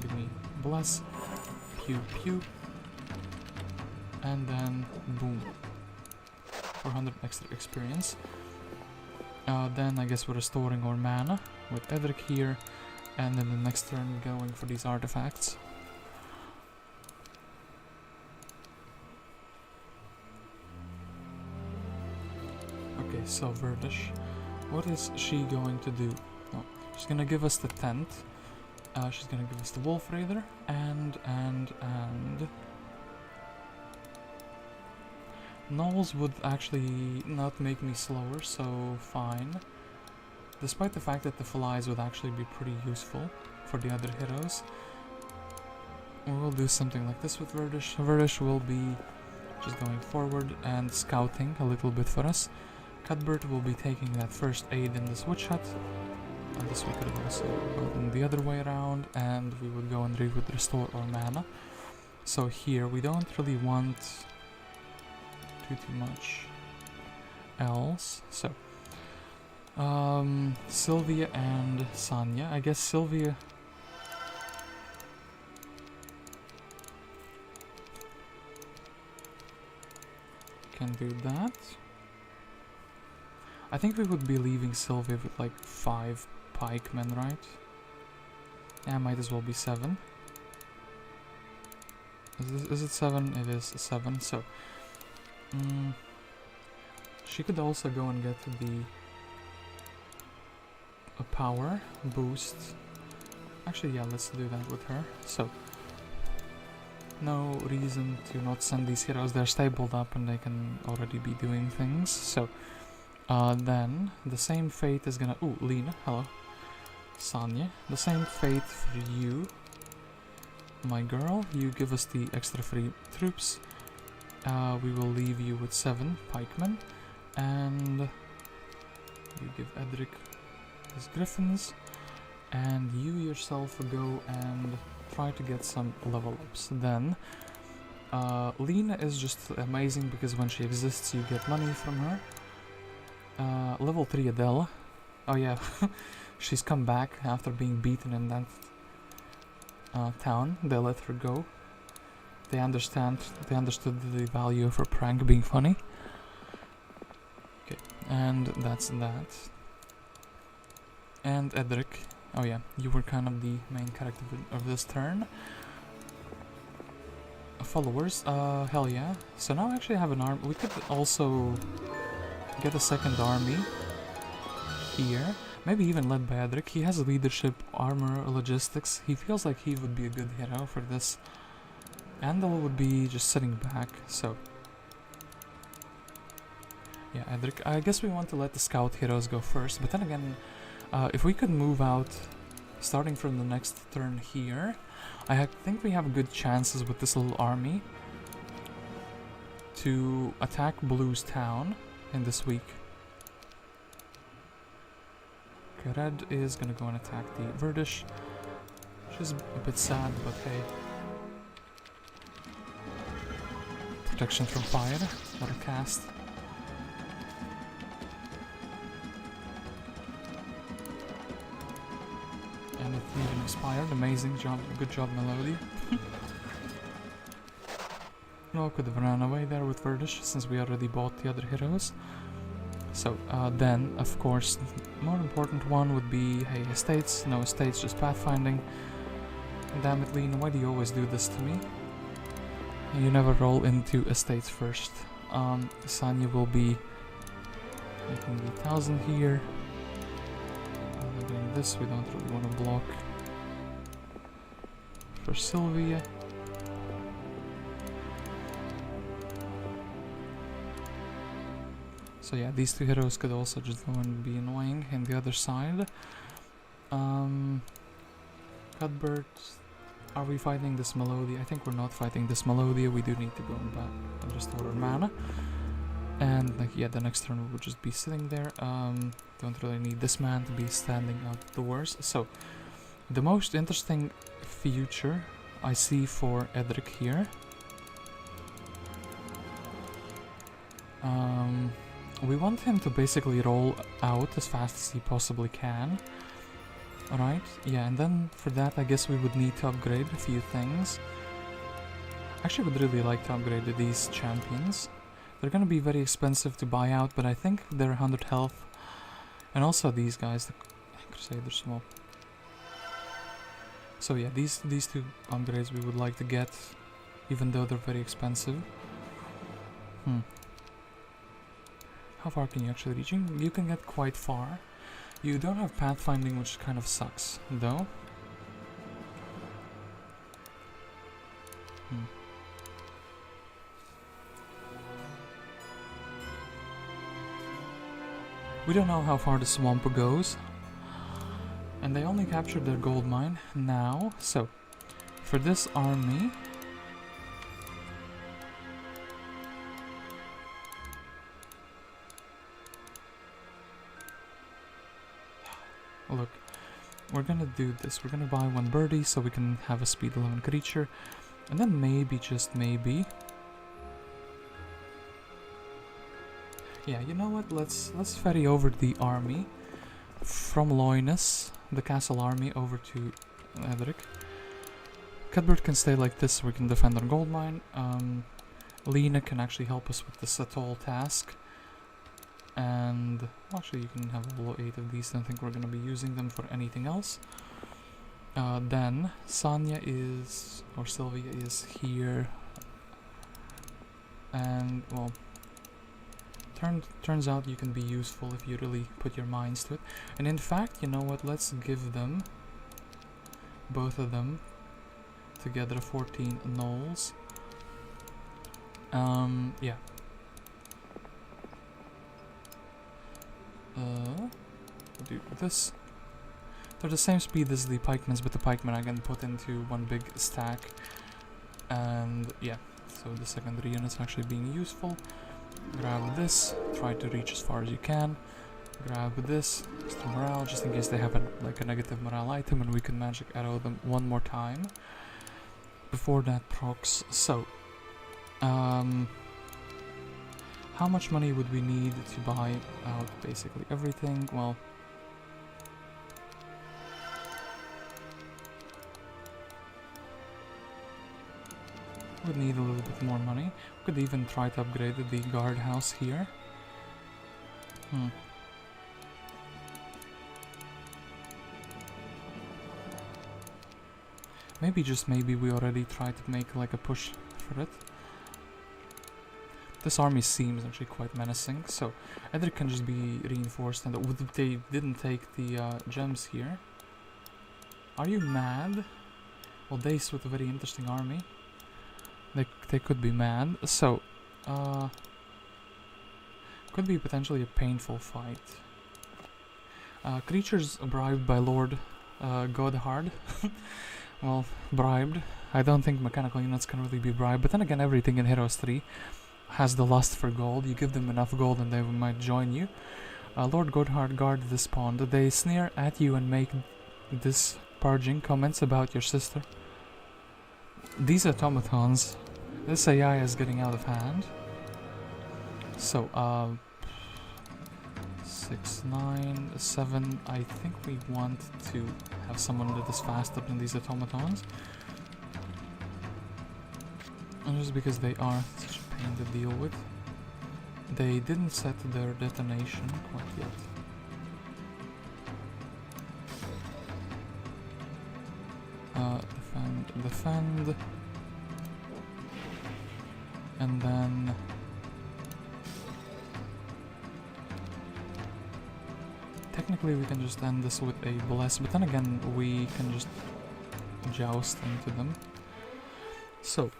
give me bless. Pew pew. And then, boom. 400 extra experience. Then I guess we're restoring our mana with Edric here. And then the next turn going for these artifacts. Okay, so Verdish, what is she going to do? Oh, she's gonna give us the tent. She's gonna give us the Wolf Raider and Knolls would actually not make me slower, so fine. Despite the fact that the flies would actually be pretty useful for the other heroes. We'll do something like this with Verdish. Verdish will be just going forward and scouting a little bit for us. Cuthbert will be taking that first aid in this witch hut. And this we could have also gotten the other way around, and we would go and restore our mana. So here we don't really want too much else. So Sylvia and Sanya. I guess Sylvia can do that. I think we would be leaving Sylvia with like 5 pikemen, right? Yeah, might as well be 7. Is it 7? It is 7, so... she could also go and get a power boost. Actually, yeah, let's do that with her. So, no reason to not send these heroes. They're stabled up and they can already be doing things. So, then the same fate is gonna... Ooh, Lena, hello. Sanya, the same fate for you, my girl. You give us the extra free troops. We will leave you with 7 pikemen, and you give Edric his griffins, and you yourself go and try to get some level ups. Then Lena is just amazing because when she exists you get money from her. Level 3 Adela. Oh yeah, she's come back after being beaten in that town. They let her go. They understood the value of her prank being funny. Okay, and that's that. And Edric. Oh yeah, you were kind of the main character of this turn. Followers, hell yeah. So now I actually have an army. We could also get a second army here. Maybe even led by Edric. He has leadership, armor, logistics. He feels like he would be a good hero for this. Adela would be just sitting back, so... Yeah, Edric. I guess we want to let the scout heroes go first, but then again, if we could move out, starting from the next turn here, I think we have good chances with this little army to attack Blue's town in this week. Okay, Red is gonna go and attack the Verdish, which is a bit sad, but hey. Protection from fire, what a cast. And it even expired, amazing job, good job Melodia. No, could have ran away there with Verdish since we already bought the other heroes. So then, of course, the more important one would be, hey, estates, no estates, just pathfinding. Damn it, Lena, why do you always do this to me? You never roll into estates first. Sanya will be making the 1,000 here. Doing this, we don't really want to block for Sylvia. So yeah, these two heroes could also just go and be annoying in the other side. Cuthbert, are we fighting this Melodia? I think we're not fighting this Melodia. We do need to go back and restore our mana. And like, yeah, the next turn we would just be sitting there. Don't really need this man to be standing outdoors. So the most interesting future I see for Edric here. We want him to basically roll out as fast as he possibly can. Alright, yeah, and then for that I guess we would need to upgrade a few things. Actually, I would really like to upgrade these champions. They're gonna be very expensive to buy out, but I think they're 100 health. And also these guys, the Crusaders, well. So yeah, these two upgrades we would like to get, even though they're very expensive. How far can you actually reach? You can get quite far. You don't have pathfinding, which kind of sucks, though. We don't know how far the swamp goes. And they only captured their gold mine now. So, for this army... Look, we're gonna do this. We're gonna buy one birdie so we can have a speed 11 creature. And then maybe, just maybe... Yeah, you know what? Let's ferry over the army from Loynis, the castle army, over to Edric. Cuthbert can stay like this so we can defend our gold mine. Lena can actually help us with this atoll task. And actually you can have a below 8 of these. Don't think we're gonna be using them for anything else. Then Sanya is, or Sylvia is here. And well, turns out you can be useful if you really put your minds to it. And in fact, you know what, let's give them, both of them together, 14 gnolls. Yeah. Do this. They're the same speed as the pikemans, but the pikemen I can put into one big stack. And yeah, so the secondary unit's actually being useful. Grab this, try to reach as far as you can. Grab this, extra morale, just in case they have like a negative morale item, and we can magic arrow them one more time before that procs. So, how much money would we need to buy out basically everything? Well, would need a little bit more money. We could even try to upgrade the guardhouse here. Maybe, just maybe, we already tried to make like a push for it. This army seems actually quite menacing, so Edric can just be reinforced, and they didn't take the gems here. Are you mad? Well, Dace with a very interesting army. They could be mad, so could be potentially a painful fight. Creatures bribed by Lord Godhard. Well, bribed. I don't think mechanical units can really be bribed, but then again, everything in Heroes 3 has the lust for gold. You give them enough gold and they might join you. Lord Godhard guard this pond. They sneer at you and make disparaging comments about your sister. These automatons, this AI is getting out of hand. So, 6, 9, 7, I think we want to have someone that is faster than these automatons. And just because they are such a pain to deal with. They didn't set their detonation quite yet. Defend. And then technically we can just end this with a bless, but then again we can just joust into them. So,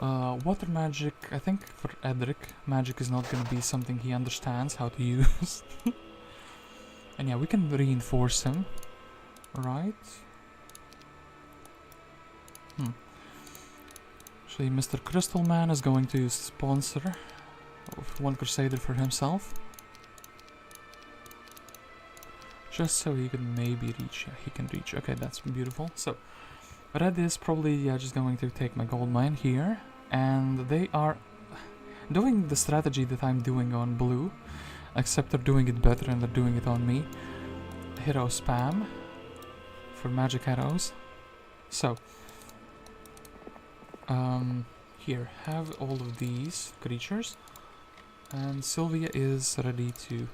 water magic, I think for Edric, magic is not gonna be something he understands how to use. And yeah, we can reinforce him, right? Actually, Mr. Crystal Man is going to sponsor one Crusader for himself. Just so he can maybe reach. Yeah, he can reach. Okay, that's beautiful. So, Red is probably just going to take my gold mine here. And they are doing the strategy that I'm doing on blue. Except they're doing it better and they're doing it on me. Hero spam for magic arrows. So, here, have all of these creatures. And Sylvia is ready to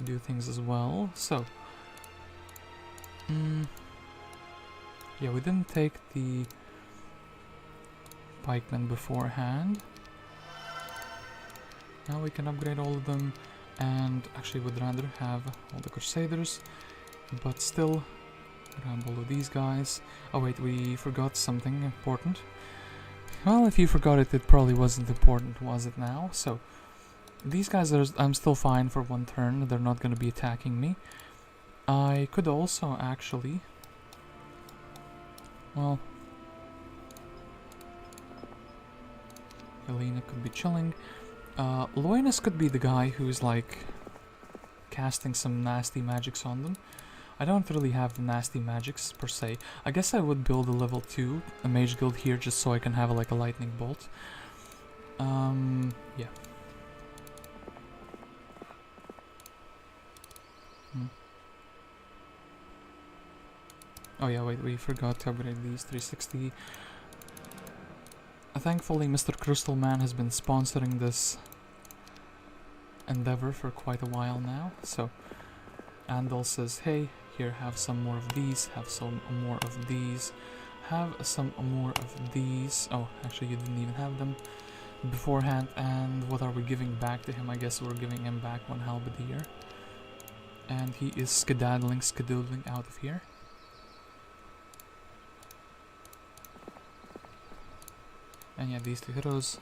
do things as well. So, yeah, we didn't take the pikemen beforehand. Now we can upgrade all of them, and actually would rather have all the Crusaders, but still grab all of these guys. Oh wait, we forgot something important. Well, if you forgot it, it probably wasn't important, was it now? So, these guys are, I'm still fine for one turn, they're not gonna be attacking me. I could also actually, well, Helena could be chilling. Loynis could be the guy who's like casting some nasty magics on them. I don't really have nasty magics per se. I guess I would build a level 2, a mage guild here, just so I can have like a lightning bolt. Yeah. Oh yeah, wait, we forgot to upgrade these 360. Thankfully, Mr. Crystal Man has been sponsoring this endeavor for quite a while now. So, Andal says, hey, here, have some more of these, have some more of these, have some more of these. Oh, actually, you didn't even have them beforehand. And what are we giving back to him? I guess we're giving him back one halberdier. And he is skedaddling out of here. And yeah, these two heroes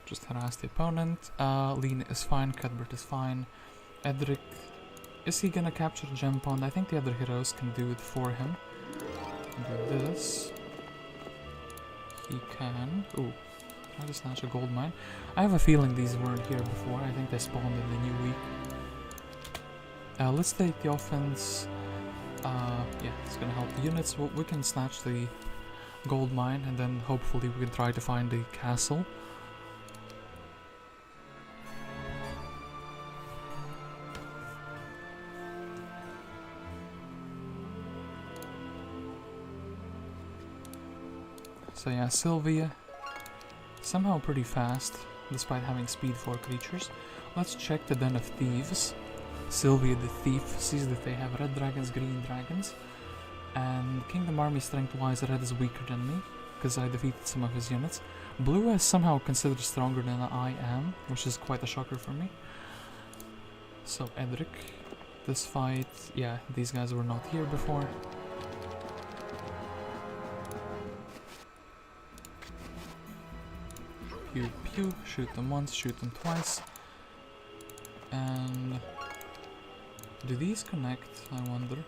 just harass the opponent. Lena is fine, Cuthbert is fine. Edric, is he gonna capture Gem Pond? I think the other heroes can do it for him. Do this. He can. Ooh, try to snatch a gold mine. I have a feeling these weren't here before. I think they spawned in the new week. Let's take the offense. Yeah, it's gonna help the units. We can snatch the gold mine, and then hopefully we can try to find a castle. So yeah, Sylvia, somehow pretty fast, despite having speed 4 creatures. Let's check the Den of Thieves. Sylvia the Thief sees that they have red dragons, green dragons. And Kingdom Army strength-wise, red is weaker than me, because I defeated some of his units. Blue is somehow considered stronger than I am, which is quite a shocker for me. So Edric, this fight, yeah, these guys were not here before. Pew pew, shoot them once, shoot them twice. And do these connect, I wonder?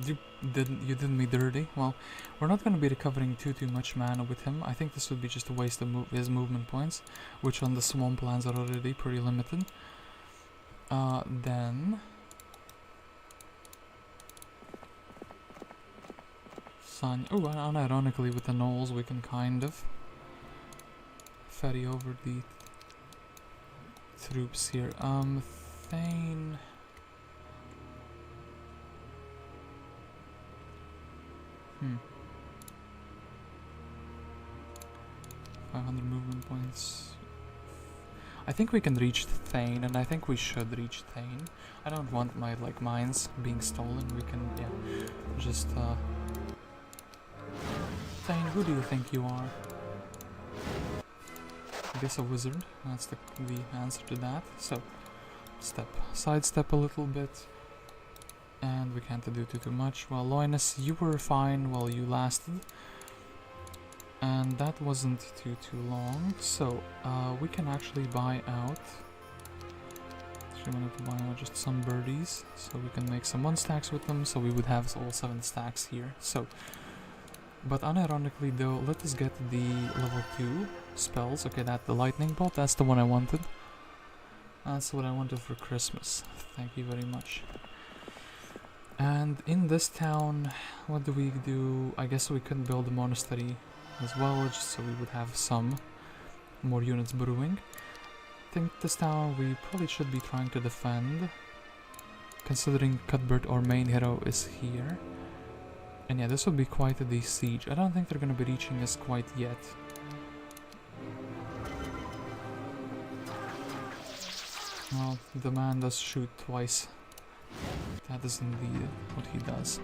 You did me dirty. Well, we're not going to be recovering too much mana with him. I think this would be just a waste of his movement points, which on the swamplands are already pretty limited. Then Sun. Oh, unironically with the gnolls we can kind of ferry over the troops here. Thane. 500 movement points. I think we can reach Thane, and I think we should reach Thane. I don't want my mines being stolen. We can, yeah, just Thane, who do you think you are? I guess a wizard. That's the answer to that. So, sidestep a little bit. And we can't do too much. Well, Loynis, you were fine while you lasted. And that wasn't too long. So, we can actually buy out. Actually, wanted to buy out just some birdies. So we can make some 1 stacks with them. So we would have all 7 stacks here. So, but unironically though, let us get the level 2 spells. Okay, that the lightning bolt, that's the one I wanted. That's what I wanted for Christmas. Thank you very much. And in this town, what do we do? I guess we could build a monastery as well, just so we would have some more units brewing. I think this town we probably should be trying to defend, considering Cuthbert, our main hero, is here. And yeah, this would be quite a siege. I don't think they're gonna be reaching us quite yet. Well, the man does shoot twice. That is indeed what he does.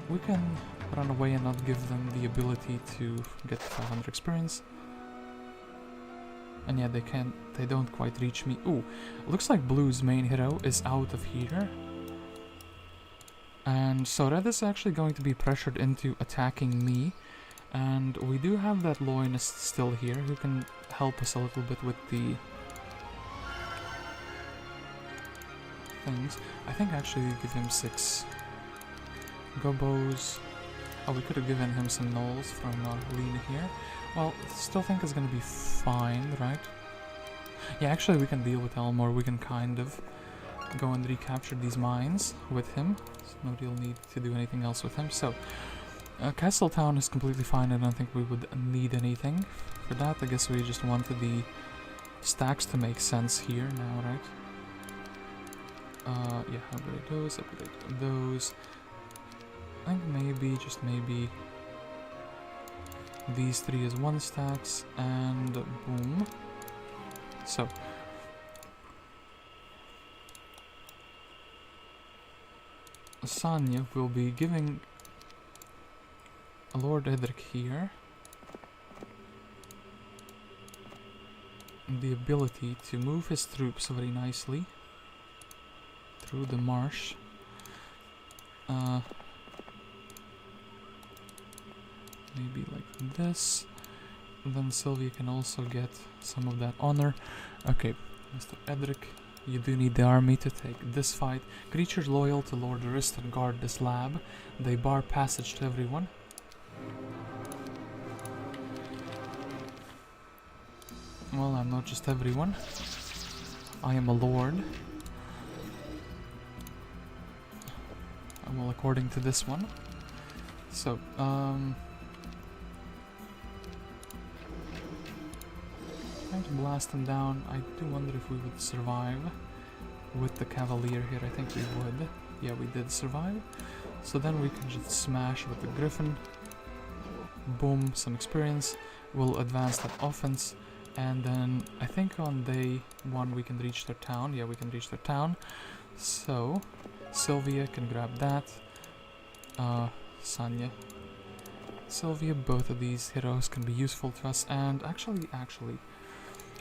We can run away and not give them the ability to get 500 experience. And yeah, they don't quite reach me. Ooh, looks like Blue's main hero is out of here. And so Red is actually going to be pressured into attacking me. And we do have that Loynis still here, who can help us a little bit with the things. I think actually we give him 6 gobos. Oh, we could have given him some knolls from Lena here. Well, still think it's gonna be fine, right? Yeah, actually we can deal with Elmore. We can kind of go and recapture these mines with him. So no real need to do anything else with him. So, Castle Town is completely fine. I don't think we would need anything for that. I guess we just wanted the stacks to make sense here now, right? Yeah, upgrade those, upgrade those. I think maybe, just maybe, these 3 is 1 stacks, and boom. So, Sanya will be giving Lord Edric here the ability to move his troops very nicely through the marsh. Maybe like this. And then Sylvia can also get some of that honor. Okay, Mr. Edric, you do need the army to take this fight. Creatures loyal to Lord Oris and guard this lab. They bar passage to everyone. Well, I'm not just everyone. I am a lord. Well, according to this one. So, trying to blast them down. I do wonder if we would survive with the Cavalier here. I think we would. Yeah, we did survive. So then we can just smash with the Griffin. Boom, some experience. We'll advance that offense. And then I think on day 1 we can reach their town. Yeah, we can reach their town. So Sylvia can grab that. Sanya. Sylvia, both of these heroes can be useful to us. And actually,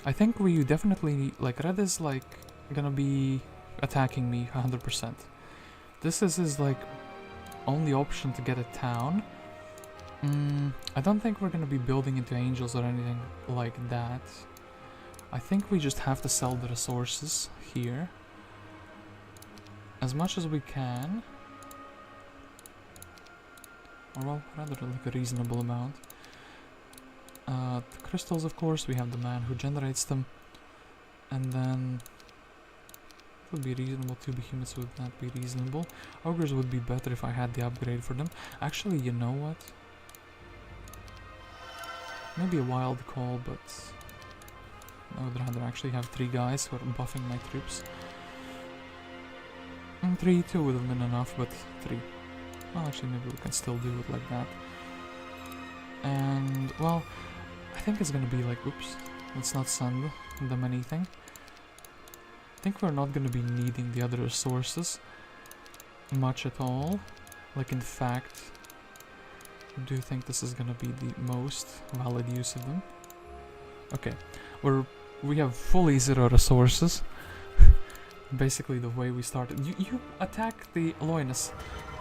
I think we definitely, like, Red is like gonna be attacking me 100%. This is his like only option to get a town. I don't think we're gonna be building into angels or anything like that. I think we just have to sell the resources here as much as we can, or well, rather like a reasonable amount. The crystals, of course, we have the man who generates them, and then it would be reasonable. 2 behemoths would not be reasonable. Ogres would be better if I had the upgrade for them. Actually, you know what? Maybe a wild call, but I would rather actually have 3 guys who are buffing my troops. 3, 2 would have been enough, but 3. Well, actually, maybe we can still do it like that. And, well, I think it's gonna be like, oops, let's not send them anything. I think we're not gonna be needing the other resources much at all. Like, in fact, I do think this is gonna be the most valid use of them. Okay, we have fully 0 resources. basically the way we started. You attack the Loynis.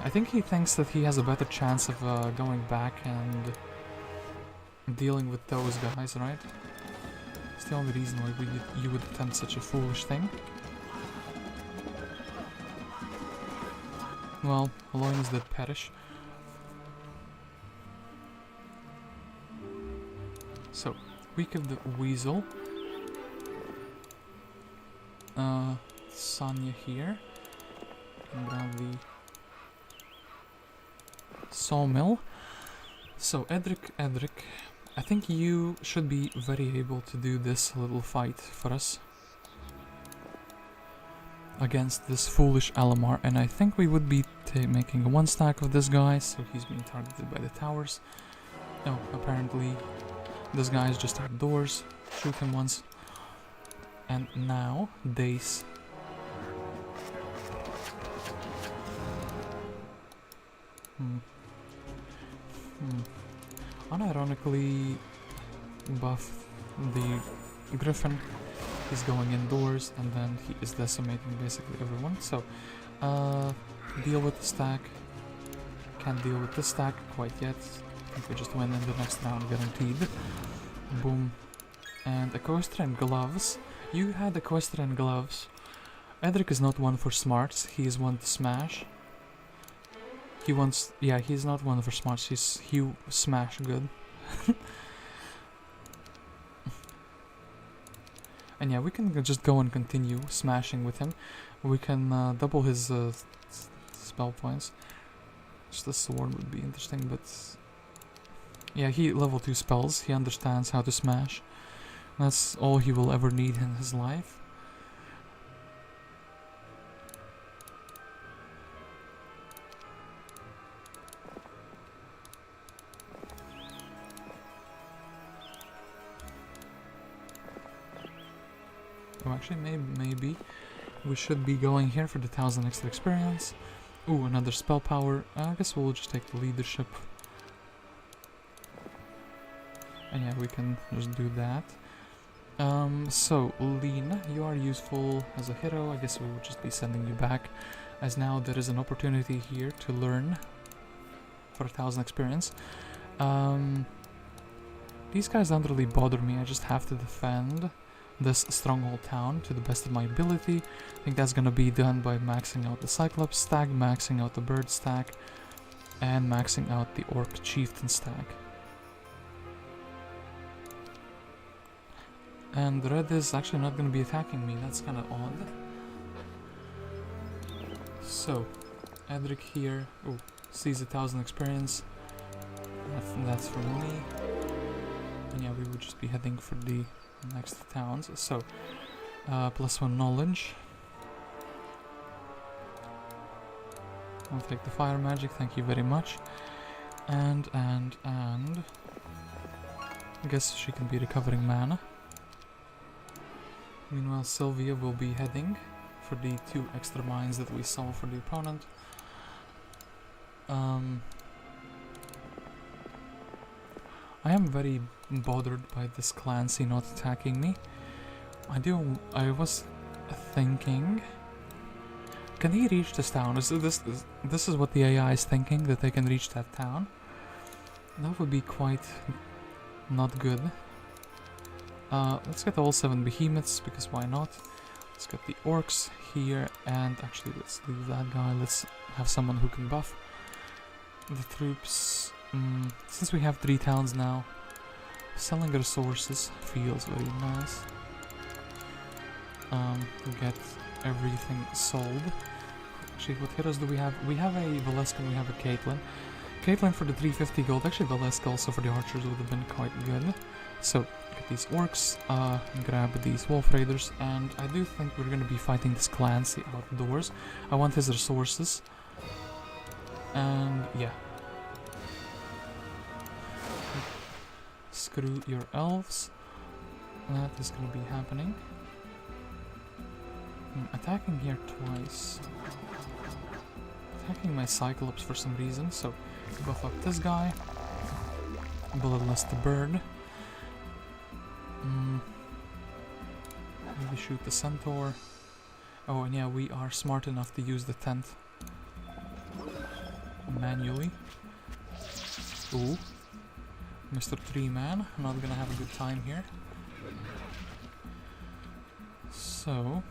I think he thinks that he has a better chance of going back and dealing with those guys, right? It's the only reason why you would attempt such a foolish thing. Well, Loynis did perish. So, Week of the Weasel. Sonya here. And grab the sawmill. So, Edric, I think you should be very able to do this little fight for us against this foolish Alamar, and I think we would be making a 1 stack of this guy, so he's being targeted by the towers. Oh, apparently this guy is just outdoors. Shoot him once. And now, Dace. Unironically buff the Griffin. He's going indoors, and then he is decimating basically everyone. So, deal with the stack. Can't deal with this stack quite yet. I think we just win in the next round, guaranteed. Boom. And Equestrian Gloves. You had Equestrian Gloves. Edric is not one for smarts, he is one to smash. He wants... yeah, he's not one for smarts, he smash good. And yeah, we can just go and continue smashing with him. We can double his spell points. Just a sword would be interesting, but... yeah, he level 2 spells, he understands how to smash. That's all he will ever need in his life. Oh, actually, maybe we should be going here for the 1000 extra experience. Ooh, another spell power. I guess we'll just take the leadership. And yeah, we can just do that. So, Lean, you are useful as a hero. I guess we will just be sending you back, as now there is an opportunity here to learn for 1000 experience. These guys don't really bother me, I just have to defend this Stronghold town to the best of my ability. I think that's gonna be done by maxing out the Cyclops stack, maxing out the Bird stack, and maxing out the Orc Chieftain stack. And Red is actually not gonna be attacking me, that's kinda odd. So, Edric here, sees 1000 experience. That's for me. And yeah, we would just be heading for the next towns. So, +1 knowledge. I'll take the fire magic, thank you very much. And I guess she can be recovering mana. Meanwhile, Sylvia will be heading for the 2 extra mines that we saw for the opponent. I am very bothered by this Clancy not attacking me. I was thinking, can he reach this town? This is what the AI is thinking, that they can reach that town? That would be quite not good. Let's get all 7 behemoths, because why not? Let's get the orcs here, and actually let's leave that guy. Let's have someone who can buff the troops. Since we have 3 towns now, selling resources feels very nice. Get everything sold. Actually, what heroes do we have? We have a Valeska and we have a Caitlyn. Caitlyn for the 350 gold. Actually, Valeska also for the archers would have been quite good. So, get these orcs, grab these wolf raiders, and I do think we're gonna be fighting this Clancy outdoors. I want his resources. And yeah. Screw your elves. That is gonna be happening. Attacking here twice. Attacking my Cyclops for some reason, so buff up this guy. Bulletless the bird. Maybe shoot the Centaur. Oh, and yeah, we are smart enough to use the tent manually. Ooh. Mr. 3-man, not gonna have a good time here. So...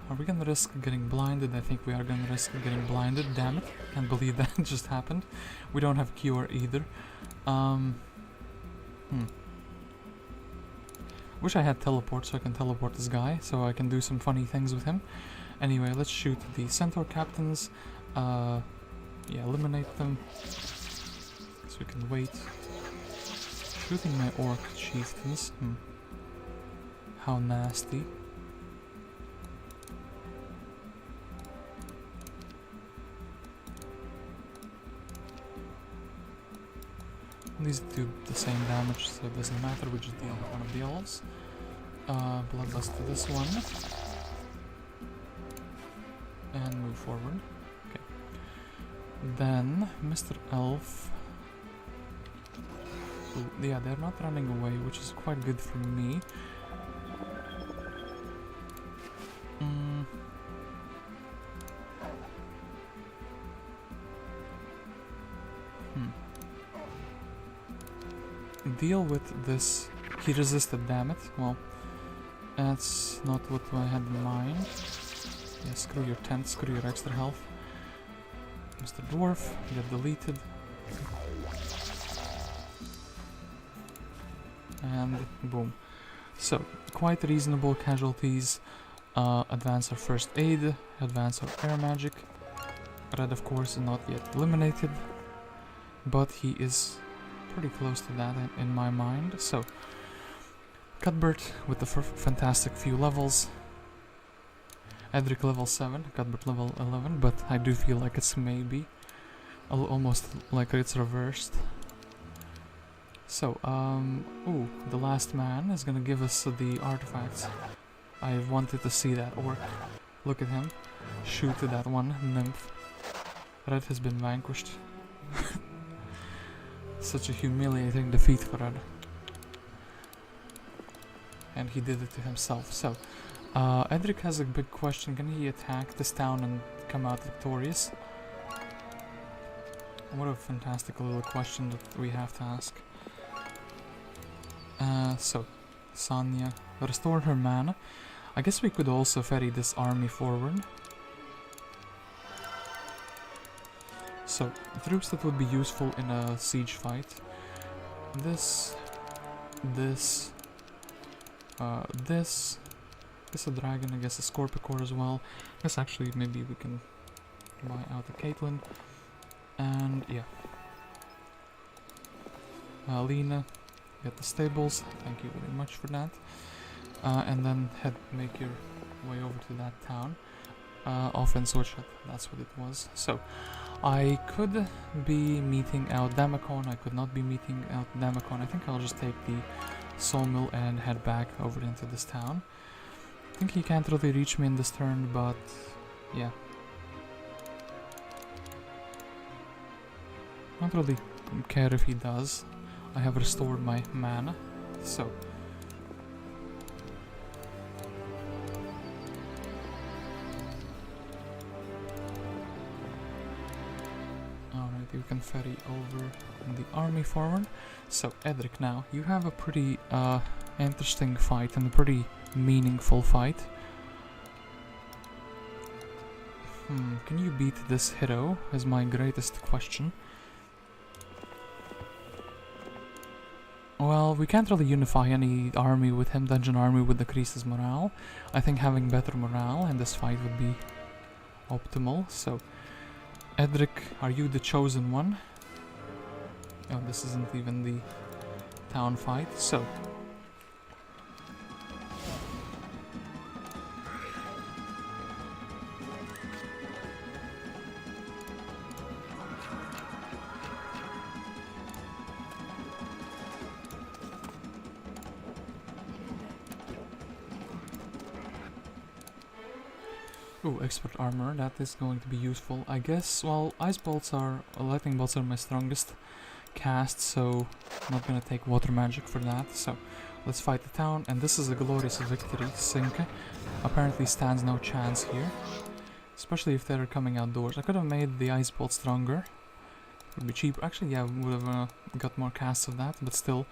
Are we gonna risk getting blinded? I think we are gonna risk getting blinded. Damn it. Can't believe that just happened. We don't have cure either. Wish I had teleport so I can teleport this guy, so I can do some funny things with him. Anyway, let's shoot the centaur captains. Yeah, eliminate them. So we can wait. Shooting my orc chieftains. How nasty. These do the same damage, so it doesn't matter, we just deal with one of the elves. Bloodlust to this one. And move forward. Okay. Then, Mr. Elf. Ooh, yeah, they're not running away, which is quite good for me. Deal with this. He resisted, damn it. Well, that's not what I had in mind. Yeah, screw your tent, screw your extra health. Mr. Dwarf, get deleted. And boom. So, quite reasonable casualties. Advance our first aid, advance our air magic. Red, of course, is not yet eliminated, but he is pretty close to that in my mind. So, Cuthbert with the fantastic few levels. Edric level 7, Cuthbert level 11, but I do feel like it's maybe almost like it's reversed. So, ooh, the last man is gonna give us the artifacts. I wanted to see that orc. Look at him. Shoot to that one nymph. Red has been vanquished. Such a humiliating defeat for Red. And he did it to himself. So, Edric has a big question. Can he attack this town and come out victorious? What a fantastic little question that we have to ask. So, Sanya restored her mana. I guess we could also ferry this army forward. So, troops that would be useful in a siege fight. This a dragon, I guess a Scorpicor as well. I guess actually maybe we can buy out a Caitlyn. And yeah. Lena, get the stables, thank you very much for that. And then make your way over to that town. Offense or shut, that's what it was. So, I could be meeting out Damacon, I could not be meeting out Damacon. I think I'll just take the sawmill and head back over into this town. I think he can't really reach me in this turn, but yeah. Not really care if he does. I have restored my mana, so. Alright, you can ferry over the army forward. So, Edric, now, you have a pretty interesting fight and a pretty meaningful fight. Can you beat this hero is my greatest question. Well, we can't really unify any army with him. Dungeon army would decrease his morale. I think having better morale in this fight would be optimal. So, Edric, are you the chosen one? Oh, this isn't even the town fight. So, Ooh, expert armor, that is going to be useful. I guess, well, ice bolts are, lightning bolts are my strongest cast, so I'm not gonna take water magic for that. So let's fight the town, and this is a glorious victory. Synca apparently stands no chance here, especially if they're coming outdoors. I could have made the ice bolt stronger. Would be cheaper. Actually, yeah, would have got more casts of that, but still,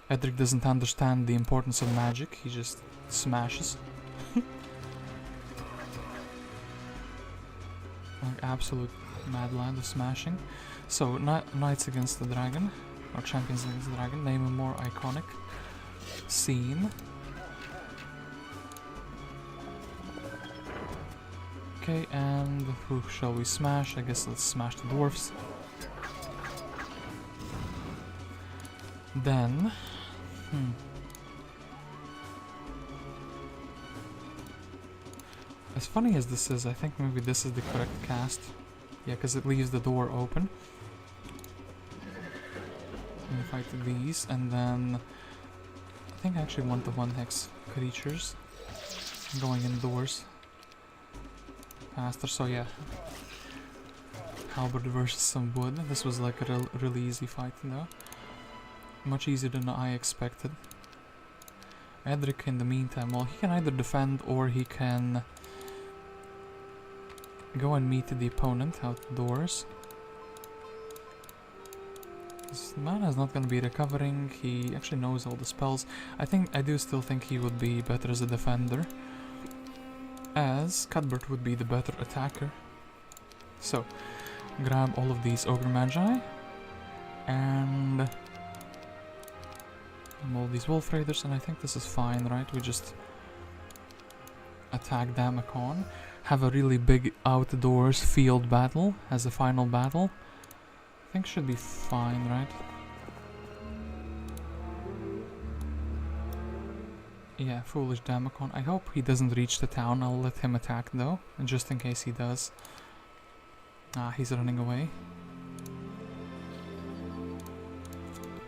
Edric doesn't understand the importance of magic. He just smashes. Like absolute madland of smashing. So, knights against the dragon, or champions against the dragon. Name a more iconic scene. Okay, and who shall we smash? I guess let's smash the dwarfs. Then, as funny as this is, I think maybe this is the correct cast. Yeah, because it leaves the door open. And fight these, and then I think I actually want the 1-hex creatures going indoors faster. So yeah, halberd versus some wood. This was like a really easy fight though. Much easier than I expected. Edric in the meantime, well, he can either defend or he can go and meet the opponent outdoors. This man is not going to be recovering. He actually knows all the spells. I do still think he would be better as a defender, as Cuthbert would be the better attacker. So, grab all of these Ogre Magi and all these Wolf Raiders, and I think this is fine, right? We just attack Damacon, have a really big outdoors field battle as a final battle. I think should be fine, right? Yeah, foolish Damacon. I hope he doesn't reach the town. I'll let him attack though, and just in case he does. Ah, he's running away.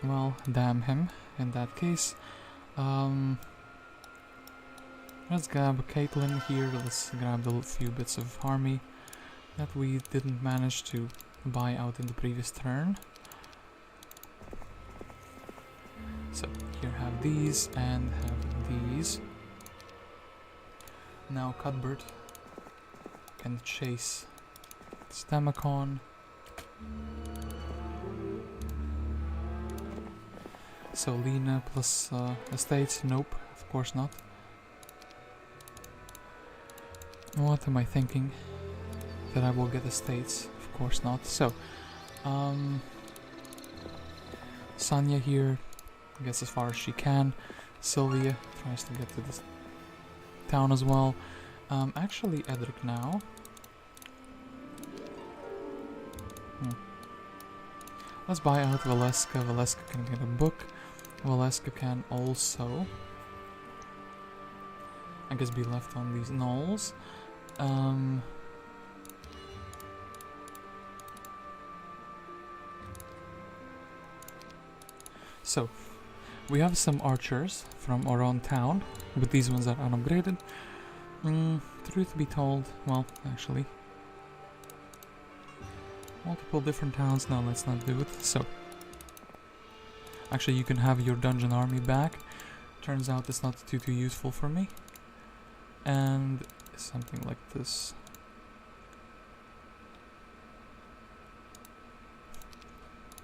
Well, damn him. In that case, let's grab Caitlyn here. Let's grab the few bits of army that we didn't manage to buy out in the previous turn. So here have these and have these. Now Cuthbert can chase Damacon. So Lena plus estates, nope, of course not. What am I thinking? That I will get estates, of course not. So, Sonia here gets as far as she can. Sylvia tries to get to this town as well. Actually Edric now. Let's buy out Valeska. Valeska can get a book. Valeska can also, I guess, be left on these knolls. So, we have some archers from our own town, but these ones are unupgraded. Truth be told, well, actually, multiple different towns. No, let's not do it. So, actually, you can have your dungeon army back. Turns out it's not too useful for me. And something like this.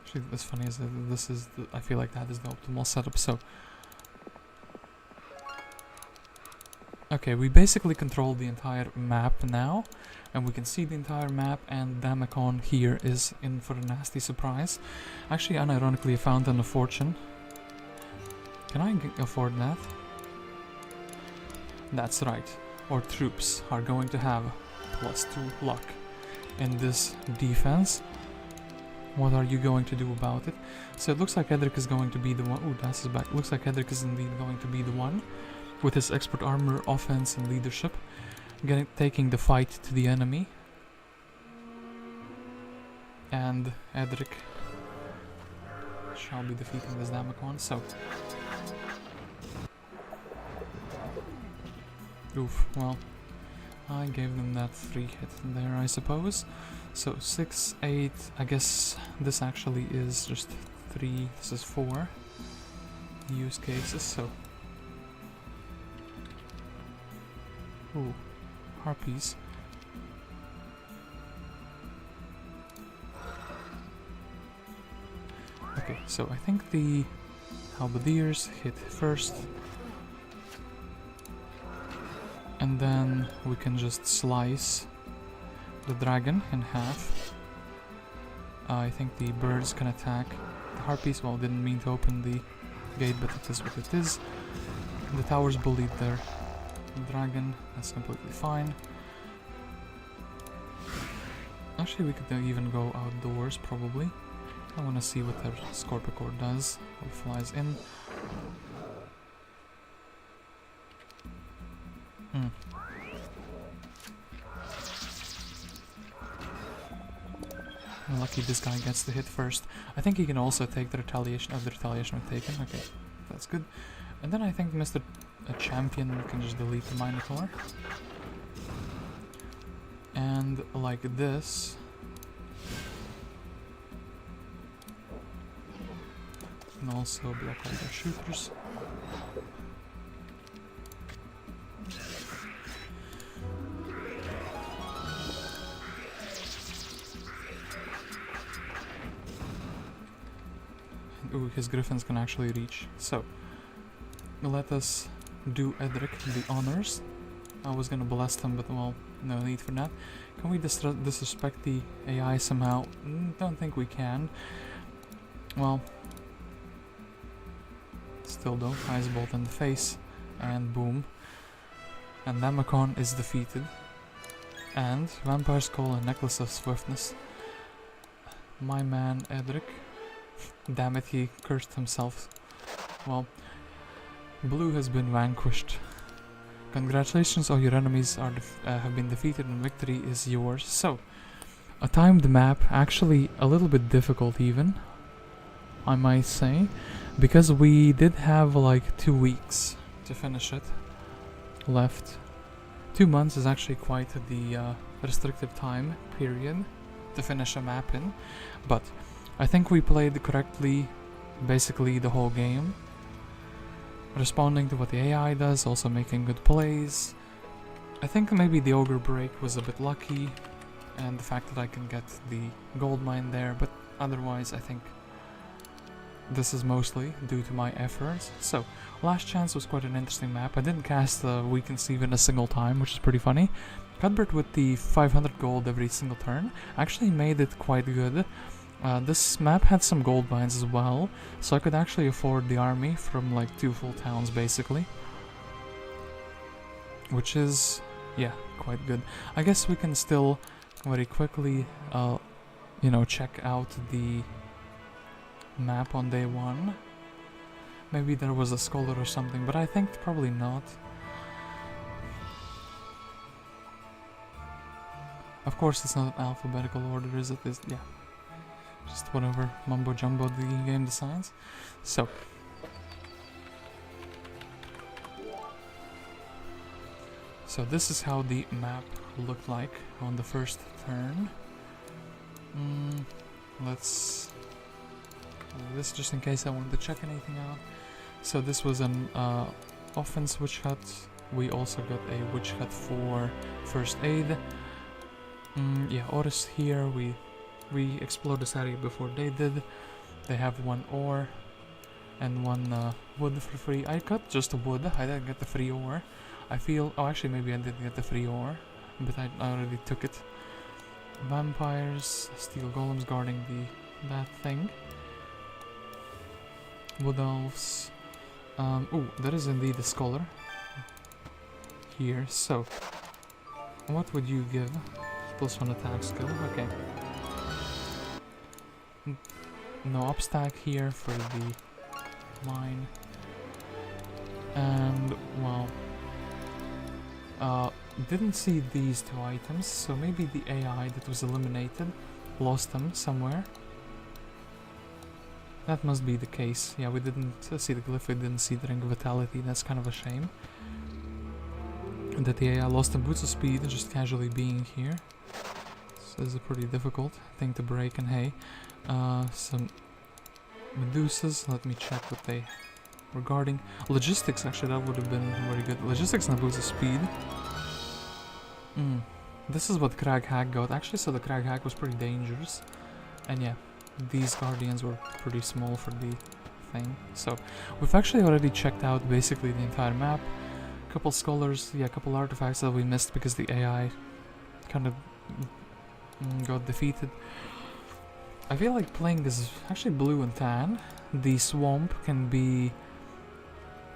Actually, as funny as this is, I feel like that is the optimal setup. So, okay, we basically control the entire map now, and we can see the entire map, and Damacon here is in for a nasty surprise. Actually, unironically, I found a fortune. Can I afford that? That's right. Our troops are going to have +2 luck in this defense. What are you going to do about it? So it looks like Edric is going to be the one. Ooh, Dessa is back. Looks like Edric is indeed going to be the one, with his expert armor, offense, and leadership, taking the fight to the enemy. And Edric shall be defeating this Damacon. So, oof. Well, I gave them that free hit there, I suppose. So 6, 8, I guess this actually is just 3, this is 4 use cases, so... Ooh, harpies. Okay, so I think the halberdiers hit first. And then we can just slice the dragon in half. I think the birds can attack the harpies. Well, didn't mean to open the gate, but it is what it is. The towers bullied their dragon. That's completely fine. Actually, we could even go outdoors, probably. I want to see what their Scorpicore does. It flies in. Lucky this guy gets the hit first. I think he can also take the retaliation of the retaliation we've taken. Okay, that's good. And then I think Mr. Champion can just delete the Minotaur. And like this. And also block all their shooters. Ooh, his griffins can actually reach. So, let us do Edric the honors. I was gonna blast him, but well, no need for that. Can we disrespect the AI somehow? Don't think we can. Well, still though, Ice Bolt in the face, and boom. And Damacon is defeated. And Vampire's Call and Necklace of Swiftness. My man Edric. Damn it, he cursed himself. Well, Blue has been vanquished. Congratulations, all your enemies are have been defeated and victory is yours. So, a timed map, actually a little bit difficult even, I might say, because we did have like 2 weeks to finish it left. 2 months is actually quite the restrictive time period to finish a map in, but I think we played correctly basically the whole game, responding to what the AI does, also making good plays. I think maybe the Ogre break was a bit lucky, and the fact that I can get the gold mine there, but otherwise I think this is mostly due to my efforts. So, Last Chance was quite an interesting map. I didn't cast Weakened Sleeve in a single time, which is pretty funny. Cuthbert with the 500 gold every single turn actually made it quite good. This map had some gold mines as well, so I could actually afford the army from like 2 full towns basically. Which is, yeah, quite good. I guess we can still very quickly, you know, check out the map on day 1. Maybe there was a scholar or something, but I think probably not. Of course it's not an alphabetical order, is it? Yeah. Just whatever mumbo jumbo the game decides. So this is how the map looked like on the first turn. Let's do this just in case I wanted to check anything out. So this was an offense witch hut. We also got a witch hut for first aid. Yeah, Oris here. We explored this area before they did. They have 1 ore and 1 wood for free. I got just wood, I didn't get the free ore. I feel, oh actually maybe I did get the free ore, but I already took it. Vampires, steel golems guarding that thing. Wood elves. Ooh, there is indeed a scholar here, so what would you give? +1 attack skill, okay. No upstack here for the mine. And, well, didn't see these 2 items, so maybe the AI that was eliminated lost them somewhere. That must be the case. Yeah, we didn't see the glyph, we didn't see the Ring of Vitality, that's kind of a shame. that the AI lost in boots of speed just casually being here. This is a pretty difficult thing to break, and hey, some Medusas. Let me check what they regarding logistics. Actually, that would have been very good. Logistics and boots of speed. This is what Crag hack got. Actually, so the Crag hack was pretty dangerous, and yeah, these guardians were pretty small for the thing. So we've actually already checked out basically the entire map. A couple scholars, yeah, a couple artifacts that we missed because the AI kind of got defeated. I feel like playing this actually blue and tan. The swamp can be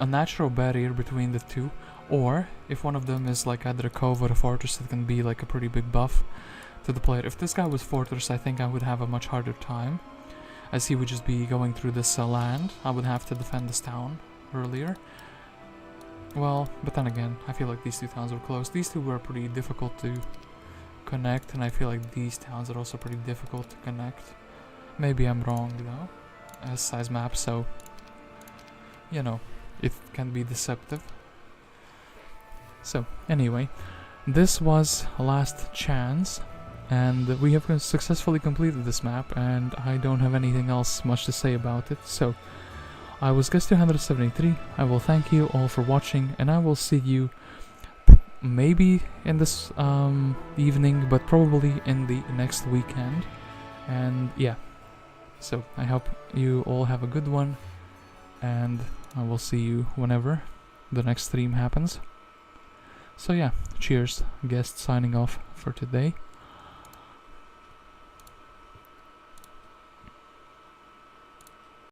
a natural barrier between the two, or if one of them is like either a cove or a fortress, it can be like a pretty big buff to the player. If this guy was fortress, I think I would have a much harder time, as he would just be going through this land. I would have to defend this town earlier. Well, but then again, I feel like these two towns were close. These two were pretty difficult to connect, and I feel like these towns are also pretty difficult to connect. Maybe I'm wrong, you know, as size map, so, you know, it can be deceptive. So, anyway, this was Last Chance, and we have successfully completed this map, and I don't have anything else much to say about it. So, I was Guest273, I will thank you all for watching, and I will see you maybe in this evening, but probably in the next weekend. And yeah, so I hope you all have a good one, and I will see you whenever the next stream happens. So yeah, cheers. Guest signing off for today.